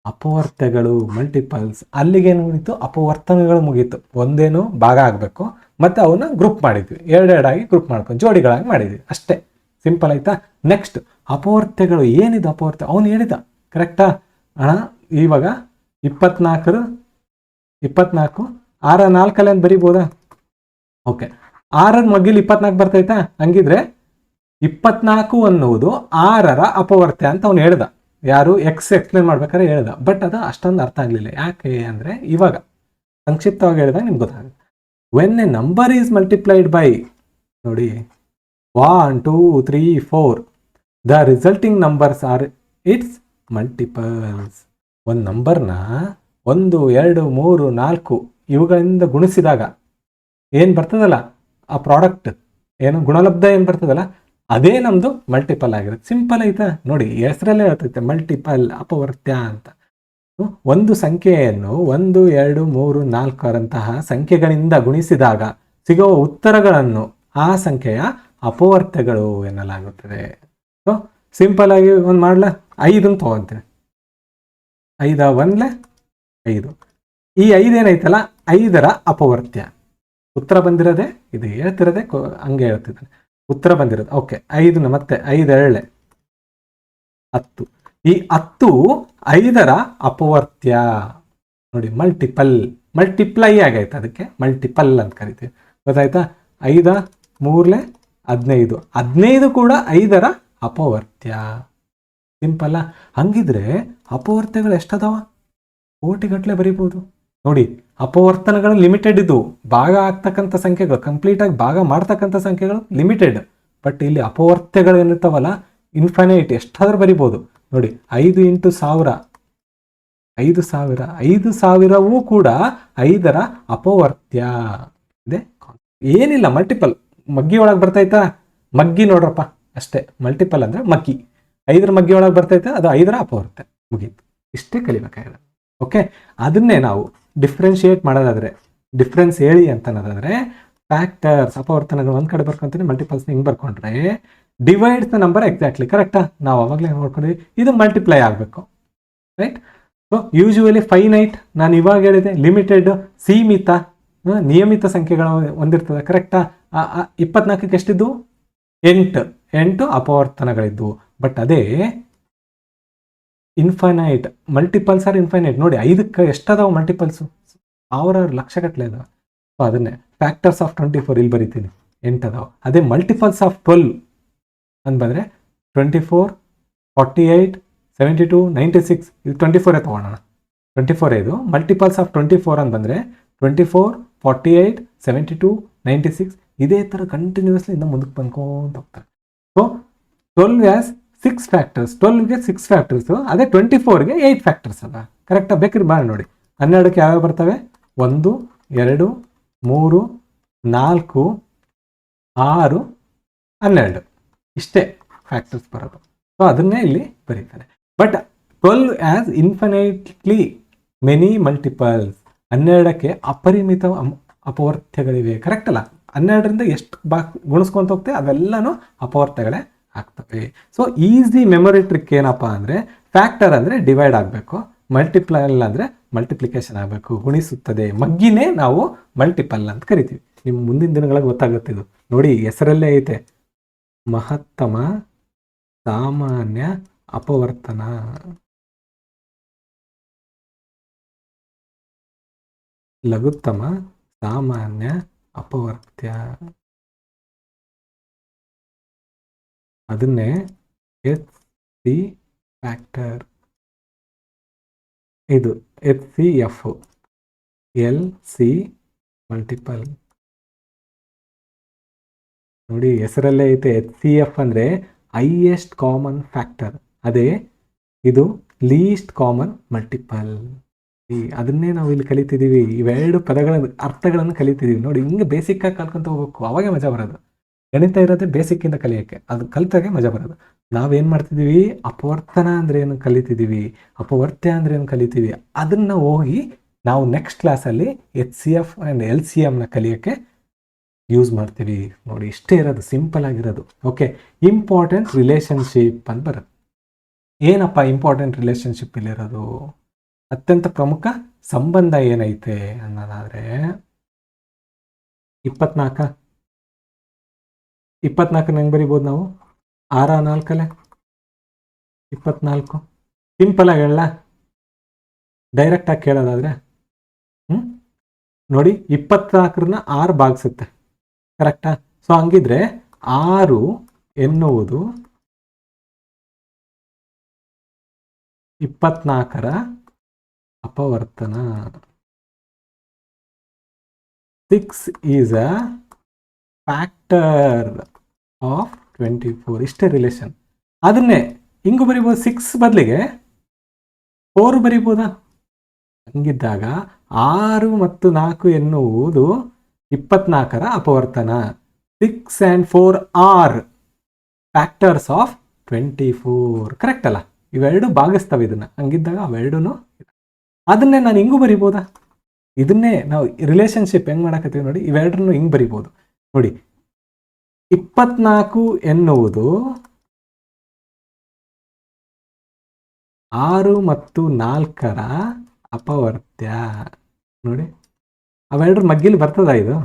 ಅಪವರ್ತಗಳು, ಮಲ್ಟಿಪಲ್ಸ್. ಅಲ್ಲಿಗೇನು ಮುಗೀತು? ಅಪವರ್ತನಗಳು ಮುಗೀತು. ಒಂದೇನು ಭಾಗ ಆಗಬೇಕು, ಮತ್ತು ಅವನ್ನ ಗ್ರೂಪ್ ಮಾಡಿದ್ವಿ, ಎರಡೆರಡಾಗಿ ಗ್ರೂಪ್ ಮಾಡ್ಕೊಂಡು ಜೋಡಿಗಳಾಗಿ ಮಾಡಿದ್ವಿ ಅಷ್ಟೇ. ಸಿಂಪಲ್ ಆಯ್ತಾ? ನೆಕ್ಸ್ಟ್ ಅಪವರ್ತಗಳು. ಏನಿದೆ ಅಪವರ್ತ? ಅವನು ಹೇಳಿದ, ಕರೆಕ್ಟಾ ಅಣ್ಣ? ಇವಾಗ 24 6 4 ಅಂತ ಬರಿಬೋದಾ? ಓಕೆ, 6 ಮಗ್ಗಿಲಿ 24 ಬರ್ತೈತಾ? ಹಂಗಿದ್ರೆ 24 ಅನ್ನುವುದು 6ರ ಅಪವರ್ತ್ಯ ಅಂತ ಅವನು ಹೇಳ್ದ. ಯಾರು? ಎಕ್ಸ್ಪ್ಲೇನ್ ಮಾಡ್ಬೇಕಾದ್ರೆ ಹೇಳ್ದ. ಬಟ್ ಅದು ಅಷ್ಟೊಂದು ಅರ್ಥ ಆಗಲಿಲ್ಲ. ಯಾಕೆ ಅಂದರೆ ಇವಾಗ ಸಂಕ್ಷಿಪ್ತವಾಗಿ ಹೇಳಿದಾಗ ನಿಮ್ಗೆ ಗೊತ್ತಾಗುತ್ತೆ. When A number is multiplied by, ನೋಡಿ, 1 2 3 4, the resulting numbers are it's multiples. ಒಂದು ನಂಬರ್ನ 1, 2, 3, 4 ಇವುಗಳಿಂದ ಗುಣಿಸಿದಾಗ ಏನು ಬರ್ತದಲ್ಲ ಆ ಪ್ರಾಡಕ್ಟ್ ಏನು ಗುಣಲಬ್ಧ ಏನು ಬರ್ತದಲ್ಲ ಅದೇ ನಮ್ಮದು ಮಲ್ಟಿಪಲ್ ಆಗಿರುತ್ತೆ. ಸಿಂಪಲ್ ಐತಾ ನೋಡಿ, ಹೆಸರಲ್ಲೇ ಹೇಳ್ತೈತೆ ಮಲ್ಟಿಪಲ್ ಅಪವರ್ತ್ಯ ಅಂತ. ಒಂದು ಸಂಖ್ಯೆಯನ್ನು 1, 2, 3, 4ರಂತಹ ಸಂಖ್ಯೆಗಳಿಂದ ಗುಣಿಸಿದಾಗ ಸಿಗುವ ಉತ್ತರಗಳನ್ನು ಆ ಸಂಖ್ಯೆಯ ಅಪವರ್ತ್ಯಗಳು ಎನ್ನಲಾಗುತ್ತದೆ. ಸೊ ಸಿಂಪಲ್ ಆಗಿ ಒಂದು ಮಾಡ್ಲಾ, 5 ತಗೊಂತೀನಿ. 5 1 5. ಈ 5 ಏನೈತಲ್ಲ 5ರ ಅಪವರ್ತ್ಯ. ಉತ್ತರ ಬಂದಿರೋದೆ ಇದು, ಹೇಳ್ತಿರೋದೆ ಹಂಗೆ ಹೇಳ್ತಿದ್ದಾನೆ. ಉತ್ತರ ಬಂದಿರೋದು ಓಕೆ 5 ಮತ್ತೆ 5 2 10. ಈ 10 5ರ ಅಪವರ್ತ್ಯ ನೋಡಿ, ಮಲ್ಟಿಪ್ಲೈ ಆಗೈತೆ, ಅದಕ್ಕೆ ಮಲ್ಟಿಪಲ್ ಅಂತ ಕರಿತೀವಿ. ಗೊತ್ತಾಯ್ತಾ? 5 3 15. 15 ಕೂಡ 5ರ ಅಪವರ್ತ್ಯ. ಸಿಂಪಲ್ಲ. ಹಂಗಿದ್ರೆ ಅಪವರ್ತ್ಯಗಳು ಎಷ್ಟದಾವ? ಕೋಟಿಗಟ್ಟಲೆ ಬರೀಬಹುದು ನೋಡಿ. ಅಪವರ್ತನಗಳು ಲಿಮಿಟೆಡ್, ಇದು ಭಾಗ ಆಗ್ತಕ್ಕಂಥ ಸಂಖ್ಯೆಗಳು, ಕಂಪ್ಲೀಟಾಗಿ ಭಾಗ ಮಾಡ್ತಕ್ಕಂಥ ಸಂಖ್ಯೆಗಳು ಲಿಮಿಟೆಡ್. ಬಟ್ ಇಲ್ಲಿ ಅಪವರ್ತ್ಯಗಳು ಏನಿರ್ತಾವಲ್ಲ ಇನ್ಫೈನೈಟ್, ಎಷ್ಟಾದ್ರೂ ಬರಿಬೋದು ನೋಡಿ. 5 × 1000 5000. 5000ವೂ ಕೂಡ 5ರ ಅಪವರ್ತ್ಯ ಇದೆ. ಏನಿಲ್ಲ, ಮಲ್ಟಿಪಲ್. ಮಗ್ಗಿ ಒಳಗೆ ಬರ್ತೈತಾ? ಮಗ್ಗಿ ನೋಡ್ರಪ್ಪ ಅಷ್ಟೇ. ಮಲ್ಟಿಪಲ್ ಅಂದ್ರೆ ಮಗ್ಗಿ. 5ರ ಮಗ್ಗಿ ಒಳಗೆ ಬರ್ತೈತೆ, ಅದು 5ರ ಅಪವರ್ತ್ಯ. ಮುಗೀತು. ಇಷ್ಟೇ ಕಲಿಬೇಕಾಗಿದೆ. ಓಕೆ, ಅದನ್ನೇ ನಾವು ಡಿಫ್ರೆನ್ಶಿಯೇಟ್ ಮಾಡೋದಾದ್ರೆ, ಡಿಫ್ರೆನ್ಸ್ ಹೇಳಿ ಅಂತ ಅನ್ನೋದಾದ್ರೆ ಫ್ಯಾಕ್ಟರ್ಸ್, ಅಪವರ್ತನಗಳು ಒಂದು ಕಡೆ ಬರ್ಕೊಂತೀನಿ, ಮಲ್ಟಿಪಲ್ಸ್ನ ಹಿಂಗೆ ಬರ್ಕೊಂಡ್ರೆ ಡಿವೈಡ್ಸ್ ದ ನಂಬರ್ ಎಕ್ಸಾಕ್ಟ್ಲಿ. ಕರೆಕ್ಟಾ? ನಾವು ಅವಾಗಲೇ ನೋಡ್ಕೊಂಡ್ವಿ, ಇದು ಮಲ್ಟಿಪ್ಲೈ ಆಗಬೇಕು. ರೈಟ್? ಸೊ ಯೂಶುವಲಿ ಫೈನೈಟ್, ನಾನು ಇವಾಗ ಹೇಳಿದೆ, ಲಿಮಿಟೆಡ್, ಸೀಮಿತ, ನಿಯಮಿತ ಸಂಖ್ಯೆಗಳು ಹೊಂದಿರ್ತದೆ. ಕರೆಕ್ಟಾ? 24ಕ್ಕೆ ಎಷ್ಟಿದ್ವು? 8 ಅಪವರ್ತನಗಳಿದ್ವು. ಬಟ್ ಅದೇ ಇನ್ಫೈನೈಟ್, ಮಲ್ಟಿಪಲ್ಸ್ ಆರ್ ಇನ್ಫೈನೈಟ್. ನೋಡಿ 5ಕ್ಕೆ ಎಷ್ಟದಾವ ಮಲ್ಟಿಪಲ್ಸು? 1000 ಲಕ್ಷಗಟ್ಟಲೆ ಅದಾವ. ಸೊ ಅದನ್ನೇ ಫ್ಯಾಕ್ಟರ್ಸ್ ಆಫ್ 24 ಇಲ್ಲಿ ಬರಿತೀನಿ, 8 ಅದಾವ. ಅದೇ ಮಲ್ಟಿಪಲ್ಸ್ ಆಫ್ 12 ಅಂತ ಬಂದರೆ 24, 48, 72, 96. ಇದು 24 ತೊಗೊಳ್ಳೋಣ. 24 ಇದು ಮಲ್ಟಿಪಲ್ಸ್ ಆಫ್ 24 ಅಂತ ಬಂದರೆ 24, 48, 72, 96. ಇದೇ ಥರ ಕಂಟಿನ್ಯೂಸ್ಲಿ ಇಂದ ಮುಂದಕ್ಕೆ ಬಂದ್ಕೊಂತ ಹೋಗ್ತಾರೆ. So 12 has 6 factors. 12ಗೆ 6 ಫ್ಯಾಕ್ಟರ್ಸು, ಅದೇ 24ಗೆ 8 ಫ್ಯಾಕ್ಟರ್ಸ್ ಅಲ್ಲ. ಕರೆಕ್ಟಾಗಿ ಬೇಕಿದ್ರೆ ಬಾರಿ ನೋಡಿ. 12ಕ್ಕೆ ಯಾವ್ಯಾವ ಬರ್ತವೆ? 1, 2, 3, 4, 6, 12. ಇಷ್ಟೇ ಫ್ಯಾಕ್ಟರ್ಸ್ ಬರೋದು. ಸೊ ಅದನ್ನೇ ಇಲ್ಲಿ ಬರೀತಾರೆ. But 12 as infinitely many multiples. 12ಕ್ಕೆ ಅಪರಿಮಿತ ಅಪವರ್ತ್ಯಗಳಿವೆ. ಕರೆಕ್ಟ್ ಅಲ್ಲ? 12ರಿಂದ ಎಷ್ಟು ಗುಣಿಸ್ಕೊಂತ ಹೋಗ್ತೇವೆ ಅವೆಲ್ಲನೂ ಅಪವರ್ತ್ಯಗಳೇ ಆಗ್ತವೆ. ಸೊ ಈಸಿ ಮೆಮೊರಿ ಟ್ರಿಕ್ ಏನಪ್ಪ ಅಂದರೆ, ಫ್ಯಾಕ್ಟರ್ ಅಂದರೆ ಡಿವೈಡ್ ಆಗಬೇಕು, ಮಲ್ಟಿಪ್ಲೈಲ್ ಅಂದರೆ ಮಲ್ಟಿಪ್ಲಿಕೇಶನ್ ಆಗಬೇಕು, ಗುಣಿಸುತ್ತದೆ. ಮಗ್ಗಿನೇ ನಾವು ಮಲ್ಟಿಪಲ್ ಅಂತ ಕರಿತೀವಿ. ನಿಮ್ಮ ಮುಂದಿನ ದಿನಗಳಿಗೆ ಗೊತ್ತಾಗುತ್ತೆ ಇದು. ನೋಡಿ ಹೆಸರಲ್ಲೇ ಐತೆ, ಮಹತ್ತಮ ಸಾಮಾನ್ಯ ಅಪವರ್ತನ. ಲಘುತ್ತಮ ಸಾಮಾನ್ಯ ಅಪವರ್ತ್ಯ. ಅದನ್ನೇ HC ಫ್ಯಾಕ್ಟರ್. ಇದು HCF, LC ಮಲ್ಟಿಪಲ್. ನೋಡಿ ಹೆಸರಲ್ಲೇ ಐತೆ, HCF ಅಂದರೆ ಹೈಯೆಸ್ಟ್ ಕಾಮನ್ ಫ್ಯಾಕ್ಟರ್. ಅದೇ ಇದು ಲೀಸ್ಟ್ ಕಾಮನ್ ಮಲ್ಟಿಪಲ್. ಅದನ್ನೇ ನಾವು ಇಲ್ಲಿ ಕಲಿತಿದ್ದೀವಿ. ಇವೆರಡು ಪದಗಳ ಅರ್ಥಗಳನ್ನು ಕಲಿತಿದ್ದೀವಿ. ನೋಡಿ ಹಿಂಗೆ ಬೇಸಿಕ್ಕಾಗಿ ಕಲ್ಕೊಂತ ಹೋಗ್ಬೇಕು, ಅವಾಗೇ ಮಜಾ ಬರೋದು. ಗಣಿತ ಇರೋದೇ ಬೇಸಿಕ್ಕಿಂದ ಕಲಿಯೋಕ್ಕೆ, ಅದು ಕಲಿತಾಗೆ ಮಜಾ ಬರೋದು. ನಾವೇನು ಮಾಡ್ತಿದ್ದೀವಿ? ಅಪವರ್ತನ ಅಂದರೆ ಏನು ಕಲಿತಿದ್ದೀವಿ, ಅಪವರ್ತ್ಯ ಅಂದರೆ ಏನು ಕಲಿತೀವಿ. ಅದನ್ನು ಹೋಗಿ ನಾವು ನೆಕ್ಸ್ಟ್ ಕ್ಲಾಸಲ್ಲಿ HCF ಆ್ಯಂಡ್ LCMನ ಕಲಿಯೋಕ್ಕೆ ಯೂಸ್ ಮಾಡ್ತೀವಿ. ನೋಡಿ ಇಷ್ಟೇ ಇರೋದು, ಸಿಂಪಲ್ ಆಗಿರೋದು. ಓಕೆ, ಇಂಪಾರ್ಟೆಂಟ್ ರಿಲೇಷನ್ಶಿಪ್ ಅಂತ ಬರುತ್ತೆ. ಏನಪ್ಪ ಇಂಪಾರ್ಟೆಂಟ್ ರಿಲೇಷನ್ಶಿಪ್ ಇಲ್ಲಿರೋದು? ಅತ್ಯಂತ ಪ್ರಮುಖ ಸಂಬಂಧ ಏನೈತೆ ಅನ್ನೋದಾದರೆ 24 ಹೆಂಗೆ ಬರಿಬೋದು ನಾವು? 6 4 24. ಸಿಂಪಲ್ ಆಗಿ ಹೇಳ, ಡೈರೆಕ್ಟಾಗಿ ಕೇಳೋದಾದರೆ ನೋಡಿ 24ನ 6 ಭಾಗಿಸುತ್ತೆ. ಕರೆಕ್ಟಾ? ಸೊ ಹಂಗಿದ್ರೆ 6 ಎನ್ನುವುದು 24ರ ಅಪವರ್ತನ. 6 ಈಸ್ ಅ ಫ್ಯಾಕ್ಟರ್ ಆಫ್ 24. ಇಷ್ಟೇ ರಿಲೇಷನ್. ಅದನ್ನೇ ಹಿಂಗೂ ಬರಿಬೋದು. 6 ಬದಲಿಗೆ 4 ಬರಿಬೋದಾ? ಹಂಗಿದ್ದಾಗ 6 ಮತ್ತು 4 ಎನ್ನುವುದು 24ರ ಅಪವರ್ತನ. 6 and 4 are factors of 24. Correct ಅಲ್ಲ? ಇವೆರಡು ಭಾಗಿಸ್ತವೆ ಇದನ್ನ. ಹಂಗಿದ್ದಾಗ ಅವೆರಡೂ ಅದನ್ನೇ ನಾನು ಹಿಂಗೂ ಬರಿಬೋದಾ? ಇದನ್ನೇ ನಾವು ರಿಲೇಶನ್ಶಿಪ್ ಹೆಂಗ್ ಮಾಡಕತ್ತೀವಿ ನೋಡಿ, ಇವೆರಡನ್ನು ಹಿಂಗ್ ಬರಿಬೋದು ನೋಡಿ. 24 ಎನ್ನುವುದು 6 ಮತ್ತು 4ರ ಅಪವರ್ತ್ಯ ನೋಡಿ. ಅವೆರಡ್ರ ಮಗ್ಗಿಲು ಬರ್ತದ ಇದು?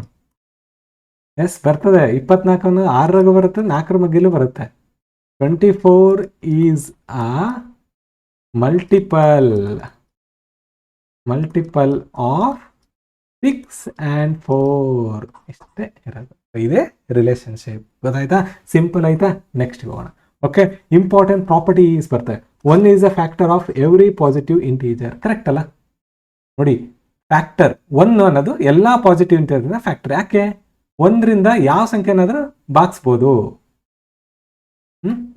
ಎಸ್ ಬರ್ತದೆ. 24 6ರಾಗ ಬರುತ್ತೆ, 4ರ ಮಗ್ಗಿಲು ಬರುತ್ತೆ. 24 is a multiple of 6 and 4. ಇಷ್ಟೇ ಇರೋದು. ಇದೇ ರಿಲೇಶನ್ಶಿಪ್. ಗೊತ್ತಾಯ್ತಾ? ಸಿಂಪಲ್ ಆಯ್ತಾ? ನೆಕ್ಸ್ಟ್ ಹೋಗೋಣ. ಓಕೆ, ಇಂಪಾರ್ಟೆಂಟ್ ಪ್ರಾಪರ್ಟೀಸ್ ಬರ್ತವೆ. 1 is a factor of every positive integer. Correct ಅಲ್ಲ? ನೋಡಿ, ಫ್ಯಾಕ್ಟರ್ 1 ಅನ್ನೋದು ಎಲ್ಲಾ ಪಾಸಿಟಿವ್ ಇಂಟೀಜರ್ ಫ್ಯಾಕ್ಟರ್. ಯಾಕೆ? 1ರಿಂದ ಯಾವ ಸಂಖ್ಯೆನಾದ್ರೂ ಭಾಗಿಸ್ಬೋದು.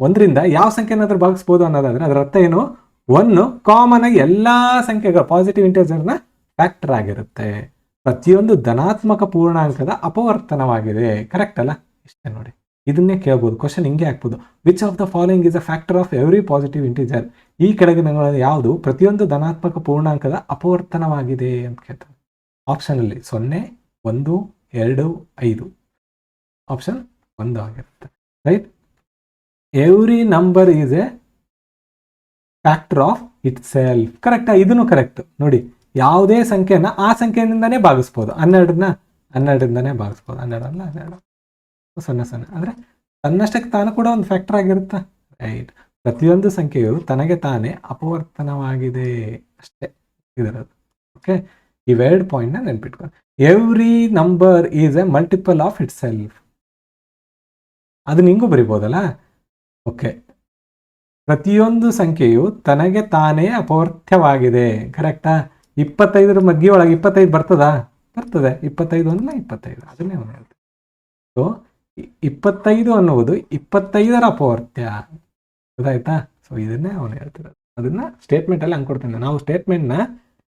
1ರಿಂದ ಯಾವ ಸಂಖ್ಯೆನಾದ್ರೂ ಭಾಗಿಸ್ಬೋದು ಅನ್ನೋದಾದ್ರೆ ಅದರ ಅರ್ಥ ಏನು? 1 ಕಾಮನ್ ಆಗಿ ಎಲ್ಲಾ ಸಂಖ್ಯೆಗಳ ಪಾಸಿಟಿವ್ ಇಂಟೀಜರ್ನ ಫ್ಯಾಕ್ಟರ್ ಆಗಿರುತ್ತೆ. ಪ್ರತಿಯೊಂದು ಧನಾತ್ಮಕ ಪೂರ್ಣಾಂಕದ ಅಪವರ್ತನವಾಗಿದೆ. ಕರೆಕ್ಟ್ ಅಲ್ಲ? ಇಷ್ಟೇ ನೋಡಿ. ಇದನ್ನೇ ಕೇಳ್ಬೋದು. ಕ್ವಶನ್ ಹಿಂಗೆ ಹಾಕ್ಬೋದು. Which of the following is a factor of every positive integer? ಈ ಕೆಳಗಿನ ಯಾವುದು ಪ್ರತಿಯೊಂದು ಧನಾತ್ಮಕ ಪೂರ್ಣಾಂಕದ ಅಪವರ್ತನವಾಗಿದೆ ಅಂತ ಕೇಳ್ತಾರೆ. ಆಪ್ಷನ್ ಅಲ್ಲಿ 0, 1, 2, 5. ಆಪ್ಷನ್ 1 ಆಗಿರುತ್ತೆ. Right? Every number is a factor of it self. ಕರೆಕ್ಟಾ? ಇದನ್ನು ಕರೆಕ್ಟ್ ನೋಡಿ. ಯಾವುದೇ ಸಂಖ್ಯೆನ ಆ ಸಂಖ್ಯೆಯಿಂದಾನೇ ಭಾಗಿಸ್ಬೋದು. 12ರಿಂದಾನೇ ಭಾಗಿಸ್ಬೋದು. 12 0 ಅಂದ್ರೆ ತನ್ನಷ್ಟಕ್ಕೆ ತಾನು ಕೂಡ ಒಂದು ಫ್ಯಾಕ್ಟರ್ ಆಗಿರುತ್ತಾ? ರೈಟ್. ಪ್ರತಿಯೊಂದು ಸಂಖ್ಯೆಯು ತನಗೆ ತಾನೇ ಅಪವರ್ತನವಾಗಿದೆ ಅಷ್ಟೇ ಇದರದ್ದು. ಓಕೆ, ಇವೆರಡು ಪಾಯಿಂಟ್ನ ನೆನ್ಪಿಟ್ಕೊಂಡು. Every number is a multiple of itself. ಅದನ್ನ ಹಿಂಗೂ ಬರಿಬೋದಲ್ಲ? ಓಕೆ, ಪ್ರತಿಯೊಂದು ಸಂಖ್ಯೆಯು ತನಗೆ ತಾನೇ ಅಪವರ್ತ್ಯವಾಗಿದೆ. ಕರೆಕ್ಟಾ? 25ರ ಮಗ್ಗಿ ಒಳಗೆ 25 ಬರ್ತದಾ? ಬರ್ತದೆ. 25 ಅಂದ್ರೆ 25. ಅದನ್ನೇ ಅವನು ಹೇಳ್ತಾರೆ. ಸೊ 25 ಅನ್ನುವುದು 25ರ ಅಪವರ್ತ್ಯ. ಗೊತ್ತಾಯ್ತಾ? ಸೊ ಇದನ್ನೇ ಅವನು ಹೇಳ್ತಿರೋದು. ಅದನ್ನ ಸ್ಟೇಟ್ಮೆಂಟ್ ಅಲ್ಲಿ ಹಂಗೆ ನಾವು ಸ್ಟೇಟ್ಮೆಂಟ್ನ